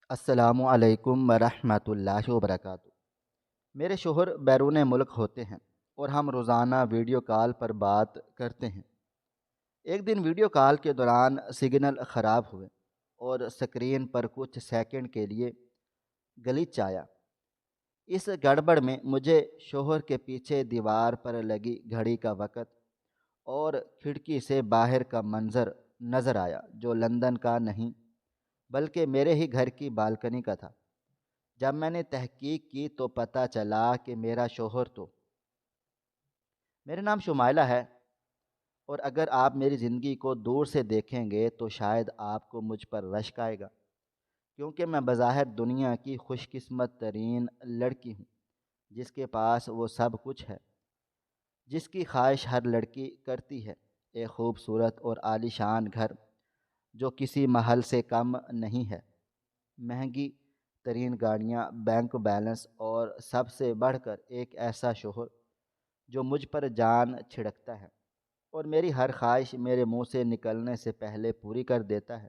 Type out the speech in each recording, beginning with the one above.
السلام علیکم ورحمۃ اللہ وبرکاتہ۔ میرے شوہر بیرون ملک ہوتے ہیں اور ہم روزانہ ویڈیو کال پر بات کرتے ہیں۔ ایک دن ویڈیو کال کے دوران سگنل خراب ہوئے اور اسکرین پر کچھ سیکنڈ کے لیے گلچ آیا۔ اس گڑبڑ میں مجھے شوہر کے پیچھے دیوار پر لگی گھڑی کا وقت اور کھڑکی سے باہر کا منظر نظر آیا، جو لندن کا نہیں بلکہ میرے ہی گھر کی بالکنی کا تھا۔ جب میں نے تحقیق کی تو پتہ چلا کہ میرا شوہر تو میرا نام شمائلہ ہے، اور اگر آپ میری زندگی کو دور سے دیکھیں گے تو شاید آپ کو مجھ پر رشک آئے گا، کیونکہ میں بظاہر دنیا کی خوش قسمت ترین لڑکی ہوں، جس کے پاس وہ سب کچھ ہے جس کی خواہش ہر لڑکی کرتی ہے: ایک خوبصورت اور عالی شان گھر جو کسی محل سے کم نہیں ہے، مہنگی ترین گاڑیاں، بینک بیلنس، اور سب سے بڑھ کر ایک ایسا شوہر جو مجھ پر جان چھڑکتا ہے اور میری ہر خواہش میرے منہ سے نکلنے سے پہلے پوری کر دیتا ہے۔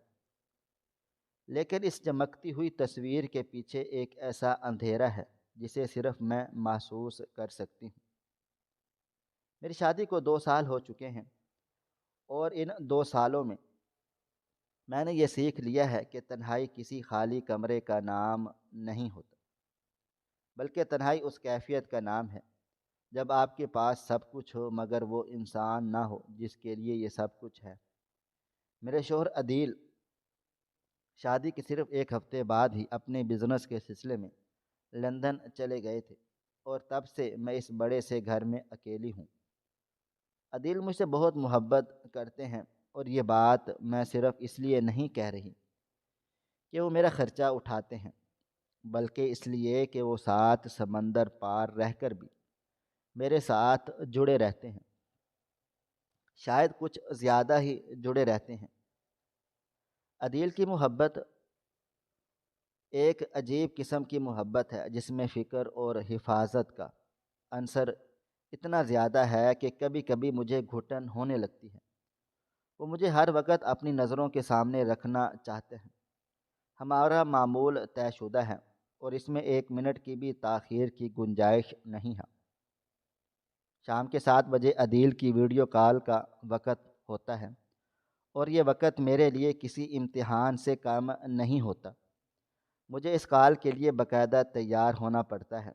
لیکن اس چمکتی ہوئی تصویر کے پیچھے ایک ایسا اندھیرا ہے جسے صرف میں محسوس کر سکتی ہوں۔ میری شادی کو 2 سال ہو چکے ہیں، اور ان 2 سالوں میں میں نے یہ سیکھ لیا ہے کہ تنہائی کسی خالی کمرے کا نام نہیں ہوتا، بلکہ تنہائی اس کیفیت کا نام ہے جب آپ کے پاس سب کچھ ہو مگر وہ انسان نہ ہو جس کے لیے یہ سب کچھ ہے۔ میرے شوہر عدیل شادی کے صرف ایک ہفتے بعد ہی اپنے بزنس کے سلسلے میں لندن چلے گئے تھے، اور تب سے میں اس بڑے سے گھر میں اکیلی ہوں۔ عدیل مجھ سے بہت محبت کرتے ہیں، اور یہ بات میں صرف اس لیے نہیں کہہ رہی کہ وہ میرا خرچہ اٹھاتے ہیں، بلکہ اس لیے کہ وہ 7 سمندر پار رہ کر بھی میرے ساتھ جڑے رہتے ہیں، شاید کچھ زیادہ ہی جڑے رہتے ہیں۔ عدیل کی محبت ایک عجیب قسم کی محبت ہے جس میں فکر اور حفاظت کا عنصر اتنا زیادہ ہے کہ کبھی کبھی مجھے گھٹن ہونے لگتی ہے۔ وہ مجھے ہر وقت اپنی نظروں کے سامنے رکھنا چاہتے ہیں۔ ہمارا معمول طے شدہ ہے، اور اس میں 1 منٹ کی بھی تاخیر کی گنجائش نہیں ہے۔ شام کے 7 بجے عدیل کی ویڈیو کال کا وقت ہوتا ہے، اور یہ وقت میرے لیے کسی امتحان سے کم نہیں ہوتا۔ مجھے اس کال کے لیے باقاعدہ تیار ہونا پڑتا ہے،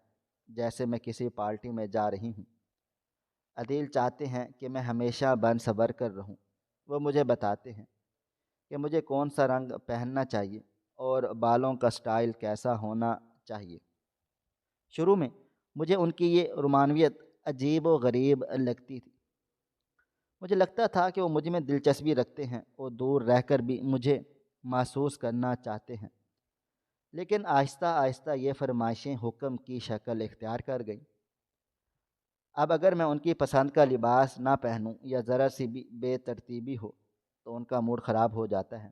جیسے میں کسی پارٹی میں جا رہی ہوں۔ عدیل چاہتے ہیں کہ میں ہمیشہ بن صبر کر رہوں۔ وہ مجھے بتاتے ہیں کہ مجھے کون سا رنگ پہننا چاہیے اور بالوں کا سٹائل کیسا ہونا چاہیے۔ شروع میں مجھے ان کی یہ رومانویت عجیب و غریب لگتی تھی۔ مجھے لگتا تھا کہ وہ مجھ میں دلچسپی رکھتے ہیں اور دور رہ کر بھی مجھے محسوس کرنا چاہتے ہیں، لیکن آہستہ آہستہ یہ فرمائشیں حکم کی شکل اختیار کر گئیں۔ اب اگر میں ان کی پسند کا لباس نہ پہنوں یا ذرا سی بھی بے ترتیبی ہو تو ان کا موڈ خراب ہو جاتا ہے،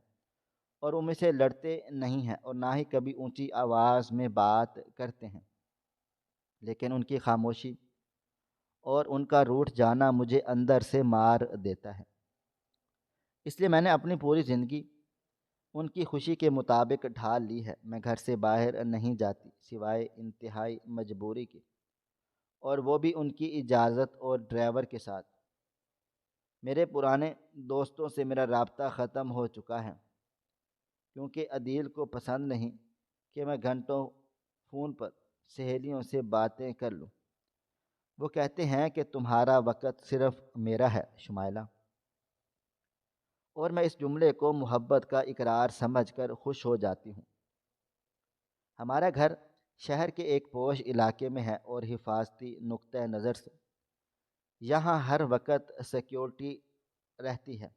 اور وہ مجھ سے لڑتے نہیں ہیں اور نہ ہی کبھی اونچی آواز میں بات کرتے ہیں، لیکن ان کی خاموشی اور ان کا روٹھ جانا مجھے اندر سے مار دیتا ہے۔ اس لیے میں نے اپنی پوری زندگی ان کی خوشی کے مطابق ڈھال لی ہے۔ میں گھر سے باہر نہیں جاتی سوائے انتہائی مجبوری کے، اور وہ بھی ان کی اجازت اور ڈرائیور کے ساتھ۔ میرے پرانے دوستوں سے میرا رابطہ ختم ہو چکا ہے، کیونکہ عدیل کو پسند نہیں کہ میں گھنٹوں فون پر سہیلیوں سے باتیں کر لوں۔ وہ کہتے ہیں کہ تمہارا وقت صرف میرا ہے شمائلہ، اور میں اس جملے کو محبت کا اقرار سمجھ کر خوش ہو جاتی ہوں۔ ہمارا گھر شہر کے ایک پوش علاقے میں ہے، اور حفاظتی نقطہ نظر سے یہاں ہر وقت سیکیورٹی رہتی ہے۔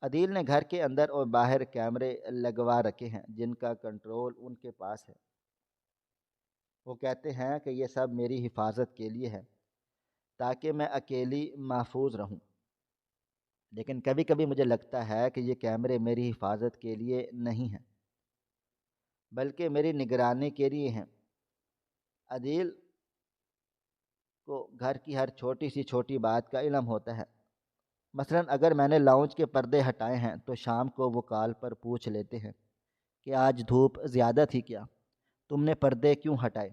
عدیل نے گھر کے اندر اور باہر کیمرے لگوا رکھے ہیں جن کا کنٹرول ان کے پاس ہے۔ وہ کہتے ہیں کہ یہ سب میری حفاظت کے لیے ہے، تاکہ میں اکیلی محفوظ رہوں۔ لیکن کبھی کبھی مجھے لگتا ہے کہ یہ کیمرے میری حفاظت کے لیے نہیں ہیں، بلکہ میری نگرانی کے لیے ہیں۔ عدیل کو گھر کی ہر چھوٹی سی چھوٹی بات کا علم ہوتا ہے۔ مثلاً اگر میں نے لاؤنج کے پردے ہٹائے ہیں تو شام کو وہ کال پر پوچھ لیتے ہیں کہ آج دھوپ زیادہ تھی کیا، تم نے پردے کیوں ہٹائے؟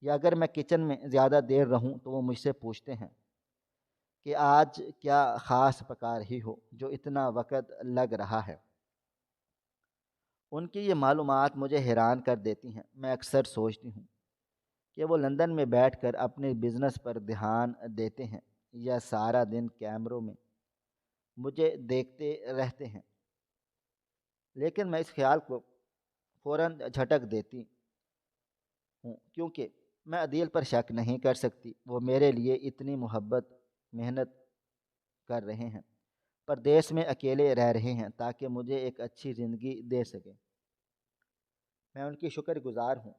یا اگر میں کچن میں زیادہ دیر رہوں تو وہ مجھ سے پوچھتے ہیں کہ آج کیا خاص پکا رہی ہو جو اتنا وقت لگ رہا ہے۔ ان کی یہ معلومات مجھے حیران کر دیتی ہیں۔ میں اکثر سوچتی ہوں کہ وہ لندن میں بیٹھ کر اپنے بزنس پر دھیان دیتے ہیں یا سارا دن کیمروں میں مجھے دیکھتے رہتے ہیں۔ لیکن میں اس خیال کو فوراً جھٹک دیتی ہوں کیونکہ میں عدیل پر شک نہیں کر سکتی۔ وہ میرے لیے اتنی محنت کر رہے ہیں، پردیس میں اکیلے رہ رہے ہیں تاکہ مجھے ایک اچھی زندگی دے سکیں۔ میں ان کی شکر گزار ہوں،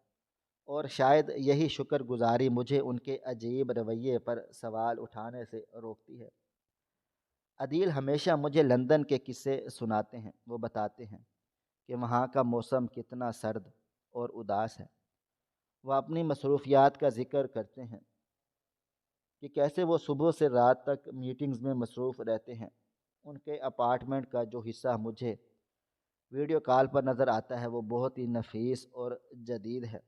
اور شاید یہی شکر گزاری مجھے ان کے عجیب رویے پر سوال اٹھانے سے روکتی ہے۔ عدیل ہمیشہ مجھے لندن کے قصے سناتے ہیں۔ وہ بتاتے ہیں کہ وہاں کا موسم کتنا سرد اور اداس ہے۔ وہ اپنی مصروفیات کا ذکر کرتے ہیں کہ کیسے وہ صبح سے رات تک میٹنگز میں مصروف رہتے ہیں۔ ان کے اپارٹمنٹ کا جو حصہ مجھے ویڈیو کال پر نظر آتا ہے وہ بہت ہی نفیس اور جدید ہے۔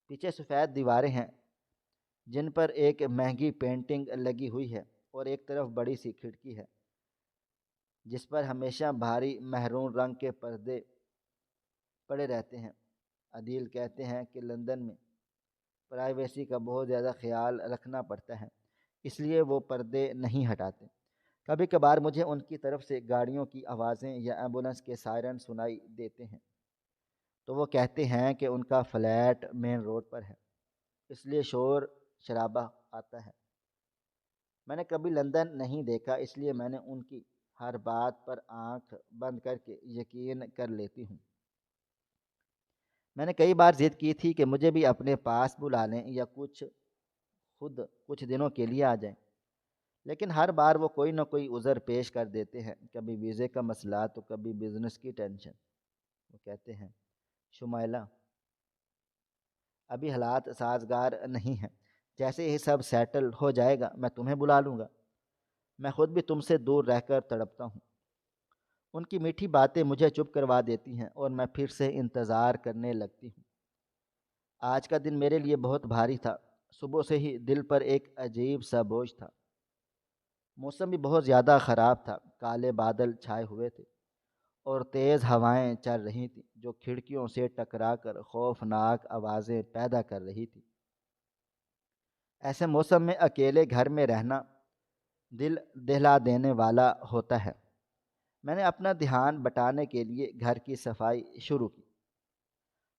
پیچھے سفید دیواریں ہیں جن پر ایک مہنگی پینٹنگ لگی ہوئی ہے، اور ایک طرف بڑی سی کھڑکی ہے جس پر ہمیشہ بھاری مہرون رنگ کے پردے پڑے رہتے ہیں۔ عدیل کہتے ہیں کہ لندن میں پرائیویسی کا بہت زیادہ خیال رکھنا پڑتا ہے، اس لیے وہ پردے نہیں ہٹاتے۔ کبھی کبھار مجھے ان کی طرف سے گاڑیوں کی آوازیں یا ایمبولنس کے سائرن سنائی دیتے ہیں تو وہ کہتے ہیں کہ ان کا فلیٹ مین روڈ پر ہے، اس لیے شور شرابہ آتا ہے۔ میں نے کبھی لندن نہیں دیکھا، اس لیے میں نے ان کی ہر بات پر آنکھ بند کر کے یقین کر لیتی ہوں۔ میں نے کئی بار ضد کی تھی کہ مجھے بھی اپنے پاس بلا لیں یا خود کچھ دنوں کے لیے آ جائیں، لیکن ہر بار وہ کوئی نہ کوئی عذر پیش کر دیتے ہیں، کبھی ویزے کا مسئلہ تو کبھی بزنس کی ٹینشن۔ وہ کہتے ہیں شمائلہ، ابھی حالات سازگار نہیں ہیں، جیسے ہی سب سیٹل ہو جائے گا میں تمہیں بلا لوں گا۔ میں خود بھی تم سے دور رہ کر تڑپتا ہوں۔ ان کی میٹھی باتیں مجھے چپ کروا دیتی ہیں اور میں پھر سے انتظار کرنے لگتی ہوں۔ آج کا دن میرے لیے بہت بھاری تھا۔ صبح سے ہی دل پر ایک عجیب سا بوجھ تھا۔ موسم بھی بہت زیادہ خراب تھا، کالے بادل چھائے ہوئے تھے اور تیز ہوائیں چل رہی تھیں جو کھڑکیوں سے ٹکرا کر خوفناک آوازیں پیدا کر رہی تھی۔ ایسے موسم میں اکیلے گھر میں رہنا دل دہلا دینے والا ہوتا ہے۔ میں نے اپنا دھیان بٹانے کے لیے گھر کی صفائی شروع کی،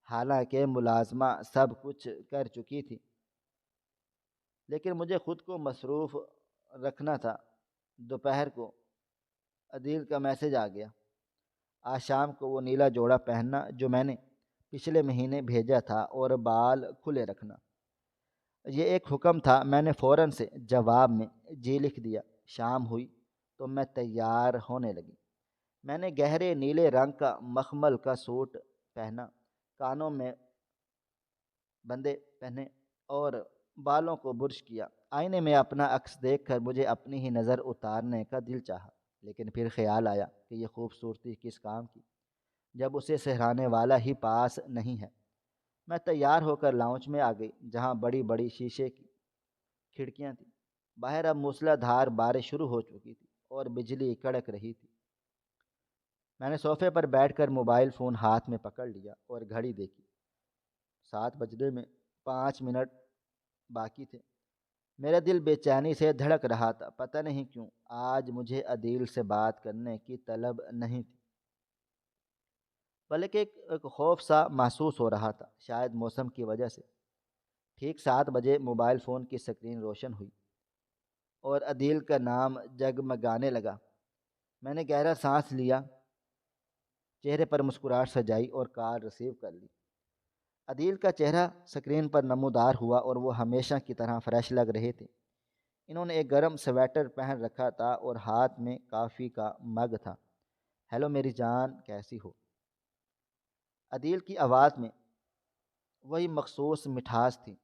حالانکہ ملازمہ سب کچھ کر چکی تھی، لیکن مجھے خود کو مصروف رکھنا تھا۔ دوپہر کو عدیل کا میسج آ گیا۔ آج شام کو وہ نیلا جوڑا پہننا جو میں نے پچھلے مہینے بھیجا تھا، اور بال کھلے رکھنا۔ یہ ایک حکم تھا۔ میں نے فوراً سے جواب میں جی لکھ دیا۔ شام ہوئی تو میں تیار ہونے لگی۔ میں نے گہرے نیلے رنگ کا مخمل کا سوٹ پہنا، کانوں میں بندے پہنے اور بالوں کو برش کیا۔ آئینے میں اپنا عکس دیکھ کر مجھے اپنی ہی نظر اتارنے کا دل چاہا، لیکن پھر خیال آیا کہ یہ خوبصورتی کس کام کی جب اسے سہرانے والا ہی پاس نہیں ہے۔ میں تیار ہو کر لاؤنج میں آ گئی جہاں بڑی بڑی شیشے کی کھڑکیاں تھیں۔ باہر اب موسلا دھار بارش شروع ہو چکی تھی اور بجلی کڑک رہی تھی۔ میں نے صوفے پر بیٹھ کر موبائل فون ہاتھ میں پکڑ لیا اور گھڑی دیکھی۔ 7 بجنے میں 5 منٹ باقی تھے۔ میرا دل بے چینی سے دھڑک رہا تھا۔ پتہ نہیں کیوں آج مجھے عدیل سے بات کرنے کی طلب نہیں تھی، بلکہ ایک خوف سا محسوس ہو رہا تھا، شاید موسم کی وجہ سے۔ ٹھیک 7 بجے موبائل فون کی سکرین روشن ہوئی اور عدیل کا نام جگمگانے لگا۔ میں نے گہرا سانس لیا، چہرے پر مسکراہٹ سجائی اور کال ریسیو کر لی۔ عدیل کا چہرہ سکرین پر نمودار ہوا اور وہ ہمیشہ کی طرح فریش لگ رہے تھے۔ انہوں نے ایک گرم سویٹر پہن رکھا تھا اور ہاتھ میں کافی کا مگ تھا۔ ہیلو میری جان، کیسی ہو؟ عدیل کی آواز میں وہی مخصوص مٹھاس تھی۔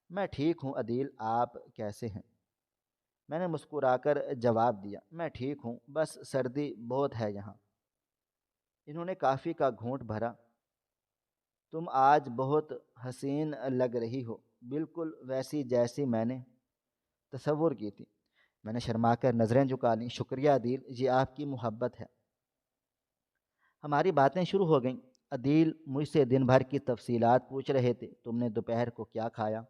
میں ٹھیک ہوں عدیل، آپ کیسے ہیں؟ میں نے مسکرا کر جواب دیا، میں ٹھیک ہوں، بس سردی بہت ہے یہاں۔ انہوں نے کافی کا گھونٹ بھرا۔ تم آج بہت حسین لگ رہی ہو، بالکل ویسی جیسی میں نے تصور کی تھی۔ میں نے شرما کر نظریں جھکا لیں۔ شکریہ عدیل، یہ آپ کی محبت ہے۔ ہماری باتیں شروع ہو گئیں۔ عدیل مجھ سے دن بھر کی تفصیلات پوچھ رہے تھے۔ تم نے دوپہر کو کیا کھایا؟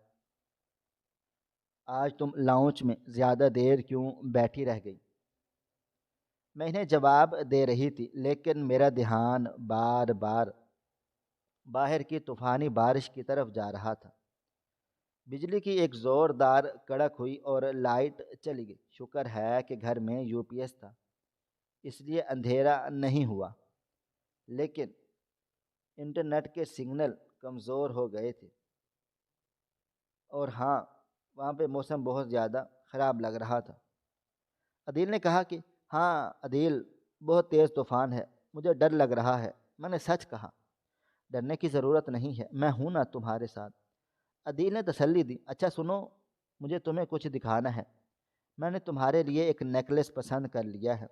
آج تم لاؤنج میں زیادہ دیر کیوں بیٹھی رہ گئی؟ میں انہیں جواب دے رہی تھی، لیکن میرا دھیان بار بار باہر کی طوفانی بارش کی طرف جا رہا تھا۔ بجلی کی ایک زوردار کڑک ہوئی اور لائٹ چلی گئی۔ شکر ہے کہ گھر میں یو پی ایس تھا، اس لیے اندھیرا نہیں ہوا، لیکن انٹرنیٹ کے سگنل کمزور ہو گئے تھے۔ اور ہاں، وہاں پہ موسم بہت زیادہ خراب لگ رہا تھا۔ عدیل نے کہا کہ ہاں عدیل، بہت تیز طوفان ہے، مجھے ڈر لگ رہا ہے۔ میں نے سچ کہا، ڈرنے کی ضرورت نہیں ہے، میں ہوں نا تمہارے ساتھ۔ عدیل نے تسلی دی۔ اچھا سنو، مجھے تمہیں کچھ دکھانا ہے۔ میں نے تمہارے لیے ایک نیکلس پسند کر لیا ہے۔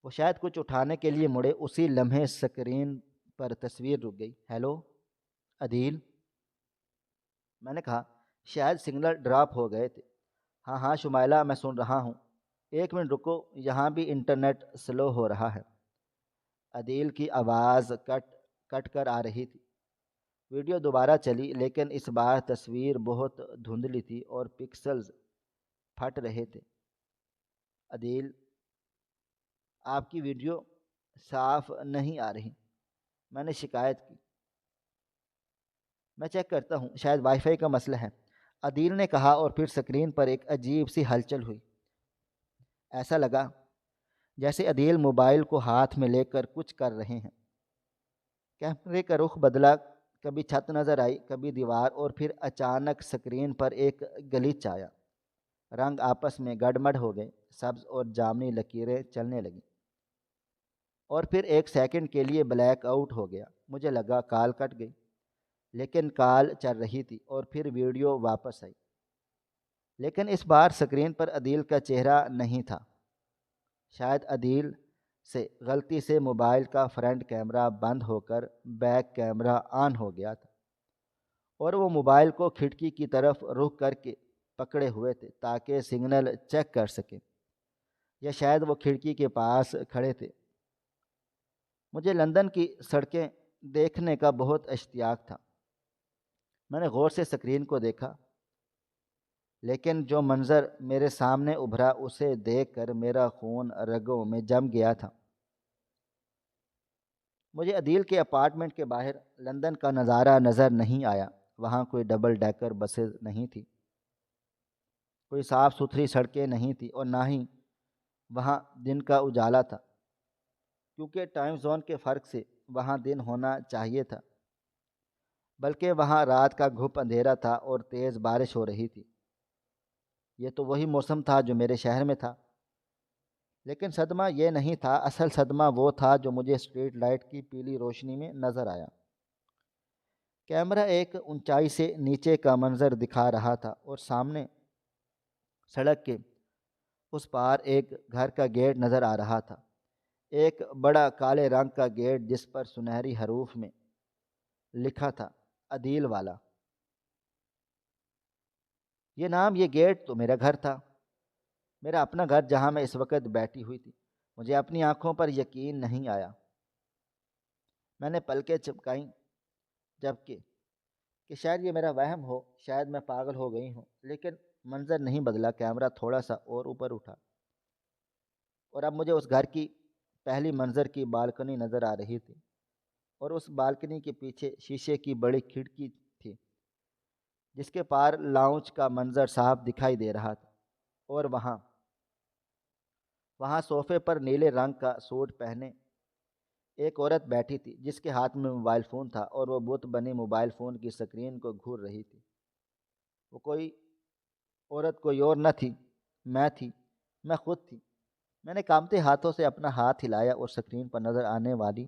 وہ شاید کچھ اٹھانے کے لیے مڑے، اسی لمحے سکرین پر تصویر رک گئی۔ ہیلو عدیل، میں نے کہا۔ شاید سگنل ڈراپ ہو گئے تھے۔ ہاں ہاں شمائلہ، میں سن رہا ہوں، ایک منٹ رکو، یہاں بھی انٹرنیٹ سلو ہو رہا ہے۔ عدیل کی آواز کٹ کٹ کر آ رہی تھی۔ ویڈیو دوبارہ چلی، لیکن اس بار تصویر بہت دھندلی تھی اور پکسلز پھٹ رہے تھے۔ عدیل، آپ کی ویڈیو صاف نہیں آ رہی، میں نے شکایت کی۔ میں چیک کرتا ہوں، شاید وائی فائی کا مسئلہ ہے، عدیل نے کہا، اور پھر سکرین پر ایک عجیب سی ہلچل ہوئی۔ ایسا لگا جیسے عدیل موبائل کو ہاتھ میں لے کر کچھ کر رہے ہیں۔ کیمرے کا رخ بدلا، کبھی چھت نظر آئی، کبھی دیوار، اور پھر اچانک سکرین پر ایک گلچ آیا۔ رنگ آپس میں گڑمڑ ہو گئے، سبز اور جامنی لکیریں چلنے لگیں، اور پھر ایک سیکنڈ کے لیے بلیک آؤٹ ہو گیا۔ مجھے لگا کال کٹ گئی، لیکن کال چل رہی تھی، اور پھر ویڈیو واپس آئی، لیکن اس بار سکرین پر عدیل کا چہرہ نہیں تھا۔ شاید عدیل سے غلطی سے موبائل کا فرنٹ کیمرہ بند ہو کر بیک کیمرہ آن ہو گیا تھا، اور وہ موبائل کو کھڑکی کی طرف رخ کر کے پکڑے ہوئے تھے تاکہ سگنل چیک کر سکیں، یا شاید وہ کھڑکی کے پاس کھڑے تھے۔ مجھے لندن کی سڑکیں دیکھنے کا بہت اشتیاق تھا۔ میں نے غور سے سکرین کو دیکھا، لیکن جو منظر میرے سامنے ابھرا اسے دیکھ کر میرا خون رگوں میں جم گیا تھا۔ مجھے عدیل کے اپارٹمنٹ کے باہر لندن کا نظارہ نظر نہیں آیا۔ وہاں کوئی ڈبل ڈیکر بسیں نہیں تھی، کوئی صاف ستھری سڑکیں نہیں تھی، اور نہ ہی وہاں دن کا اجالا تھا، کیونکہ ٹائم زون کے فرق سے وہاں دن ہونا چاہیے تھا، بلکہ وہاں رات کا گھپ اندھیرا تھا اور تیز بارش ہو رہی تھی۔ یہ تو وہی موسم تھا جو میرے شہر میں تھا، لیکن صدمہ یہ نہیں تھا۔ اصل صدمہ وہ تھا جو مجھے اسٹریٹ لائٹ کی پیلی روشنی میں نظر آیا۔ کیمرہ ایک اونچائی سے نیچے کا منظر دکھا رہا تھا، اور سامنے سڑک کے اس پار ایک گھر کا گیٹ نظر آ رہا تھا، ایک بڑا کالے رنگ کا گیٹ جس پر سنہری حروف میں لکھا تھا عدیل والا۔ یہ نام، یہ گیٹ تو میرا گھر تھا، میرا اپنا گھر جہاں میں اس وقت بیٹھی ہوئی تھی۔ مجھے اپنی آنکھوں پر یقین نہیں آیا۔ میں نے پلکیں چپکائیں، جبکہ کہ شاید یہ میرا وہم ہو، شاید میں پاگل ہو گئی ہوں، لیکن منظر نہیں بدلا۔ کیمرہ تھوڑا سا اور اوپر اٹھا، اور اب مجھے اس گھر کی پہلی منظر کی بالکنی نظر آ رہی تھی، اور اس بالکنی کے پیچھے شیشے کی بڑی کھڑکی تھی جس کے پار لاؤنج کا منظر صاف دکھائی دے رہا تھا، اور وہاں صوفے پر نیلے رنگ کا سوٹ پہنے ایک عورت بیٹھی تھی جس کے ہاتھ میں موبائل فون تھا، اور وہ بت بنی موبائل فون کی سکرین کو گھور رہی تھی۔ وہ کوئی عورت کوئی اور نہ تھی، میں تھی، میں خود تھی۔ میں نے کانپتے ہاتھوں سے اپنا ہاتھ ہلایا، اور سکرین پر نظر آنے والی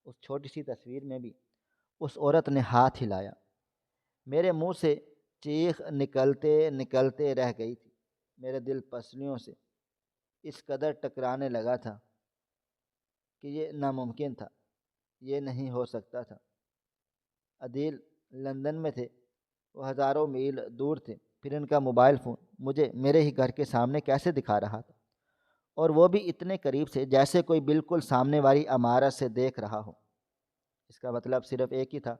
اس چھوٹی سی تصویر میں بھی اس عورت نے ہاتھ ہلایا۔ میرے منہ سے چیخ نکلتے نکلتے رہ گئی تھی۔ میرے دل پسلیوں سے اس قدر ٹکرانے لگا تھا کہ یہ ناممکن تھا، یہ نہیں ہو سکتا تھا۔ عدیل لندن میں تھے، وہ ہزاروں میل دور تھے، پھر ان کا موبائل فون مجھے میرے ہی گھر کے سامنے کیسے دکھا رہا تھا، اور وہ بھی اتنے قریب سے جیسے کوئی بالکل سامنے والی عمارت سے دیکھ رہا ہو۔ اس کا مطلب صرف ایک ہی تھا،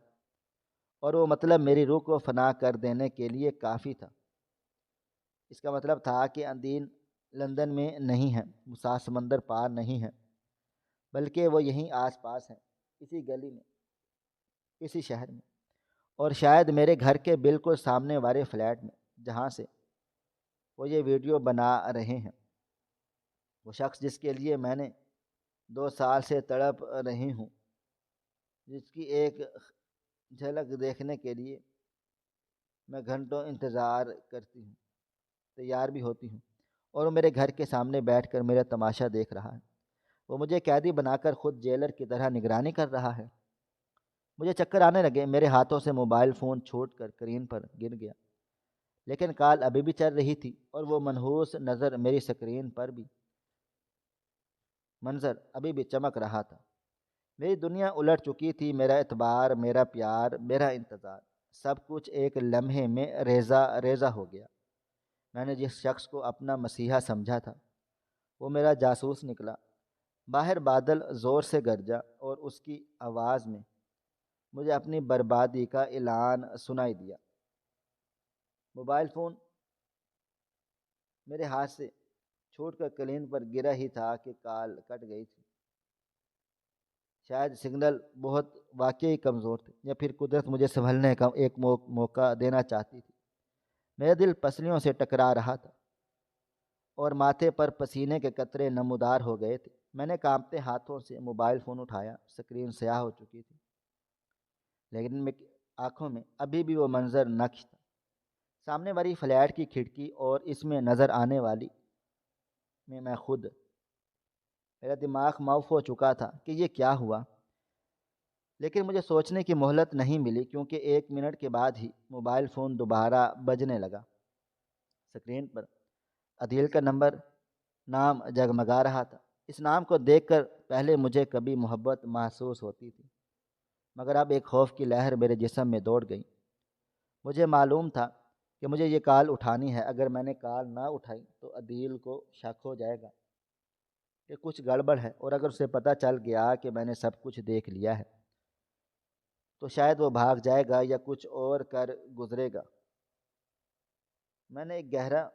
اور وہ مطلب میری روح کو فنا کر دینے کے لیے کافی تھا۔ اس کا مطلب تھا کہ عدیل لندن میں نہیں ہے، وہ سات سمندر پار نہیں ہے، بلکہ وہ یہیں آس پاس ہیں، اسی گلی میں، اسی شہر میں، اور شاید میرے گھر کے بالکل سامنے والے فلیٹ میں جہاں سے وہ یہ ویڈیو بنا رہے ہیں۔ وہ شخص جس کے لیے میں نے 2 سال سے تڑپ رہی ہوں، جس کی ایک جھلک دیکھنے کے لیے میں گھنٹوں انتظار کرتی ہوں، تیار بھی ہوتی ہوں، اور وہ میرے گھر کے سامنے بیٹھ کر میرا تماشا دیکھ رہا ہے۔ وہ مجھے قیدی بنا کر خود جیلر کی طرح نگرانی کر رہا ہے۔ مجھے چکر آنے لگے، میرے ہاتھوں سے موبائل فون چھوٹ کر اسکرین پر گر گیا، لیکن کال ابھی بھی چل رہی تھی، اور وہ منحوس نظر میری اسکرین پر بھی منظر ابھی بھی چمک رہا تھا۔ میری دنیا الٹ چکی تھی، میرا اعتبار، میرا پیار، میرا انتظار، سب کچھ ایک لمحے میں ریزہ ریزہ ہو گیا۔ میں نے جس شخص کو اپنا مسیحا سمجھا تھا، وہ میرا جاسوس نکلا۔ باہر بادل زور سے گرجا، اور اس کی آواز میں مجھے اپنی بربادی کا اعلان سنائی دیا۔ موبائل فون میرے ہاتھ سے چھوٹ کر کلین پر گرا ہی تھا کہ کال کٹ گئی تھی۔ شاید سگنل بہت واقعی کمزور تھے، یا پھر قدرت مجھے سنبھلنے کا ایک موقع دینا چاہتی تھی۔ میرا دل پسلیوں سے ٹکرا رہا تھا، اور ماتھے پر پسینے کے قطرے نمودار ہو گئے تھے۔ میں نے کانپتے ہاتھوں سے موبائل فون اٹھایا، اسکرین سیاہ ہو چکی تھی، لیکن میری آنکھوں میں ابھی بھی وہ منظر نقش تھا، سامنے والی فلیٹ کی کھڑکی، اور اس میں نظر آنے والی میں خود۔ میرا دماغ معاف ہو چکا تھا کہ یہ کیا ہوا، لیکن مجھے سوچنے کی مہلت نہیں ملی، کیونکہ 1 منٹ کے بعد ہی موبائل فون دوبارہ بجنے لگا۔ اسکرین پر عدیل کا نام جگمگا رہا تھا۔ اس نام کو دیکھ کر پہلے مجھے کبھی محبت محسوس ہوتی تھی، مگر اب ایک خوف کی لہر میرے جسم میں دوڑ گئی۔ مجھے معلوم تھا کہ مجھے یہ کال اٹھانی ہے۔ اگر میں نے کال نہ اٹھائی تو عدیل کو شک ہو جائے گا کہ کچھ گڑبڑ ہے، اور اگر اسے پتہ چل گیا کہ میں نے سب کچھ دیکھ لیا ہے، تو شاید وہ بھاگ جائے گا یا کچھ اور کر گزرے گا۔ میں نے ایک گہرا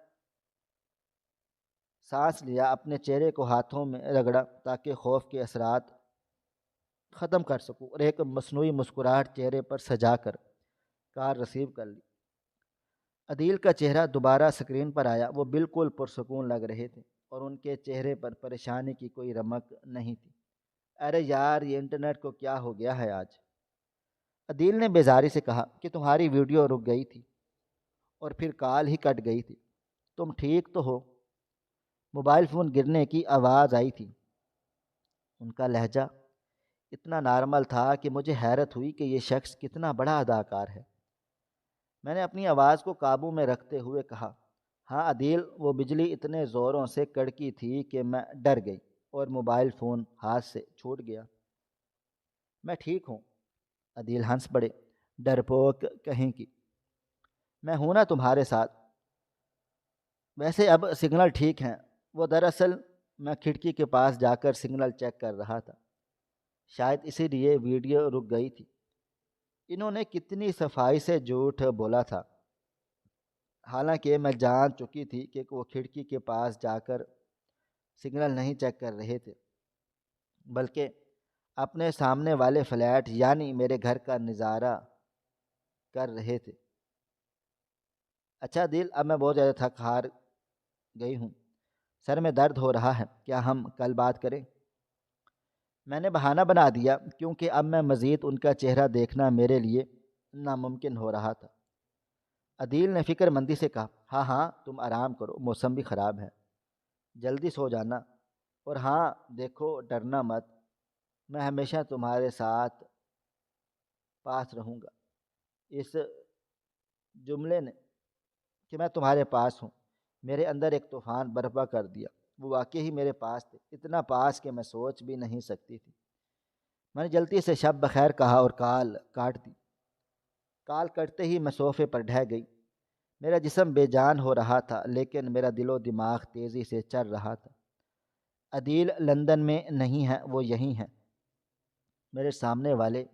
سانس لیا، اپنے چہرے کو ہاتھوں میں رگڑا تاکہ خوف کے اثرات ختم کر سکوں، اور ایک مصنوعی مسکراہٹ چہرے پر سجا کر کال ریسیو کر لی۔ عدیل کا چہرہ دوبارہ اسکرین پر آیا۔ وہ بالکل پرسکون لگ رہے تھے، اور ان کے چہرے پر پریشانی کی کوئی رمق نہیں تھی۔ ارے یار، یہ انٹرنیٹ کو کیا ہو گیا ہے آج؟ عدیل نے بیزاری سے کہا کہ تمہاری ویڈیو رک گئی تھی، اور پھر کال ہی کٹ گئی تھی۔ تم ٹھیک تو ہو؟ موبائل فون گرنے کی آواز آئی تھی۔ ان کا لہجہ اتنا نارمل تھا کہ مجھے حیرت ہوئی کہ یہ شخص کتنا بڑا اداکار ہے۔ میں نے اپنی آواز کو قابو میں رکھتے ہوئے کہا، ہاں عدیل، وہ بجلی اتنے زوروں سے کڑکی تھی کہ میں ڈر گئی، اور موبائل فون ہاتھ سے چھوٹ گیا۔ میں ٹھیک ہوں۔ عدیل ہنس پڑے، ڈرپوک کہیں کی، میں ہوں نا تمہارے ساتھ۔ ویسے اب سگنل ٹھیک ہیں۔ وہ دراصل میں کھڑکی کے پاس جا کر سگنل چیک کر رہا تھا، شاید اسی لیے ویڈیو رک گئی تھی۔ انہوں نے کتنی صفائی سے جھوٹ بولا تھا، حالانکہ میں جان چکی تھی کہ وہ کھڑکی کے پاس جا کر سگنل نہیں چیک کر رہے تھے، بلکہ اپنے سامنے والے فلیٹ یعنی میرے گھر کا نظارہ کر رہے تھے۔ اچھا دل، اب میں بہت زیادہ تھک ہار گئی ہوں، سر میں درد ہو رہا ہے، کیا ہم کل بات کریں؟ میں نے بہانہ بنا دیا، کیونکہ اب میں مزید ان کا چہرہ دیکھنا میرے لیے ناممکن ہو رہا تھا۔ عدیل نے فکر مندی سے کہا، ہاں ہاں، تم آرام کرو، موسم بھی خراب ہے، جلدی سو جانا، اور ہاں دیکھو، ڈرنا مت، میں ہمیشہ تمہارے ساتھ پاس رہوں گا۔ اس جملے نے کہ میں تمہارے پاس ہوں میرے اندر ایک طوفان برپا کر دیا۔ وہ واقعی ہی میرے پاس تھے، اتنا پاس کہ میں سوچ بھی نہیں سکتی تھی۔ میں نے جلدی سے شب بخیر کہا اور کال کاٹ دی۔ کال کٹتے ہی میں صوفے پر ڈھہ گئی۔ میرا جسم بے جان ہو رہا تھا لیکن میرا دل و دماغ تیزی سے چل رہا تھا۔ عدیل لندن میں نہیں ہے، وہ یہیں ہے، میرے سامنے والے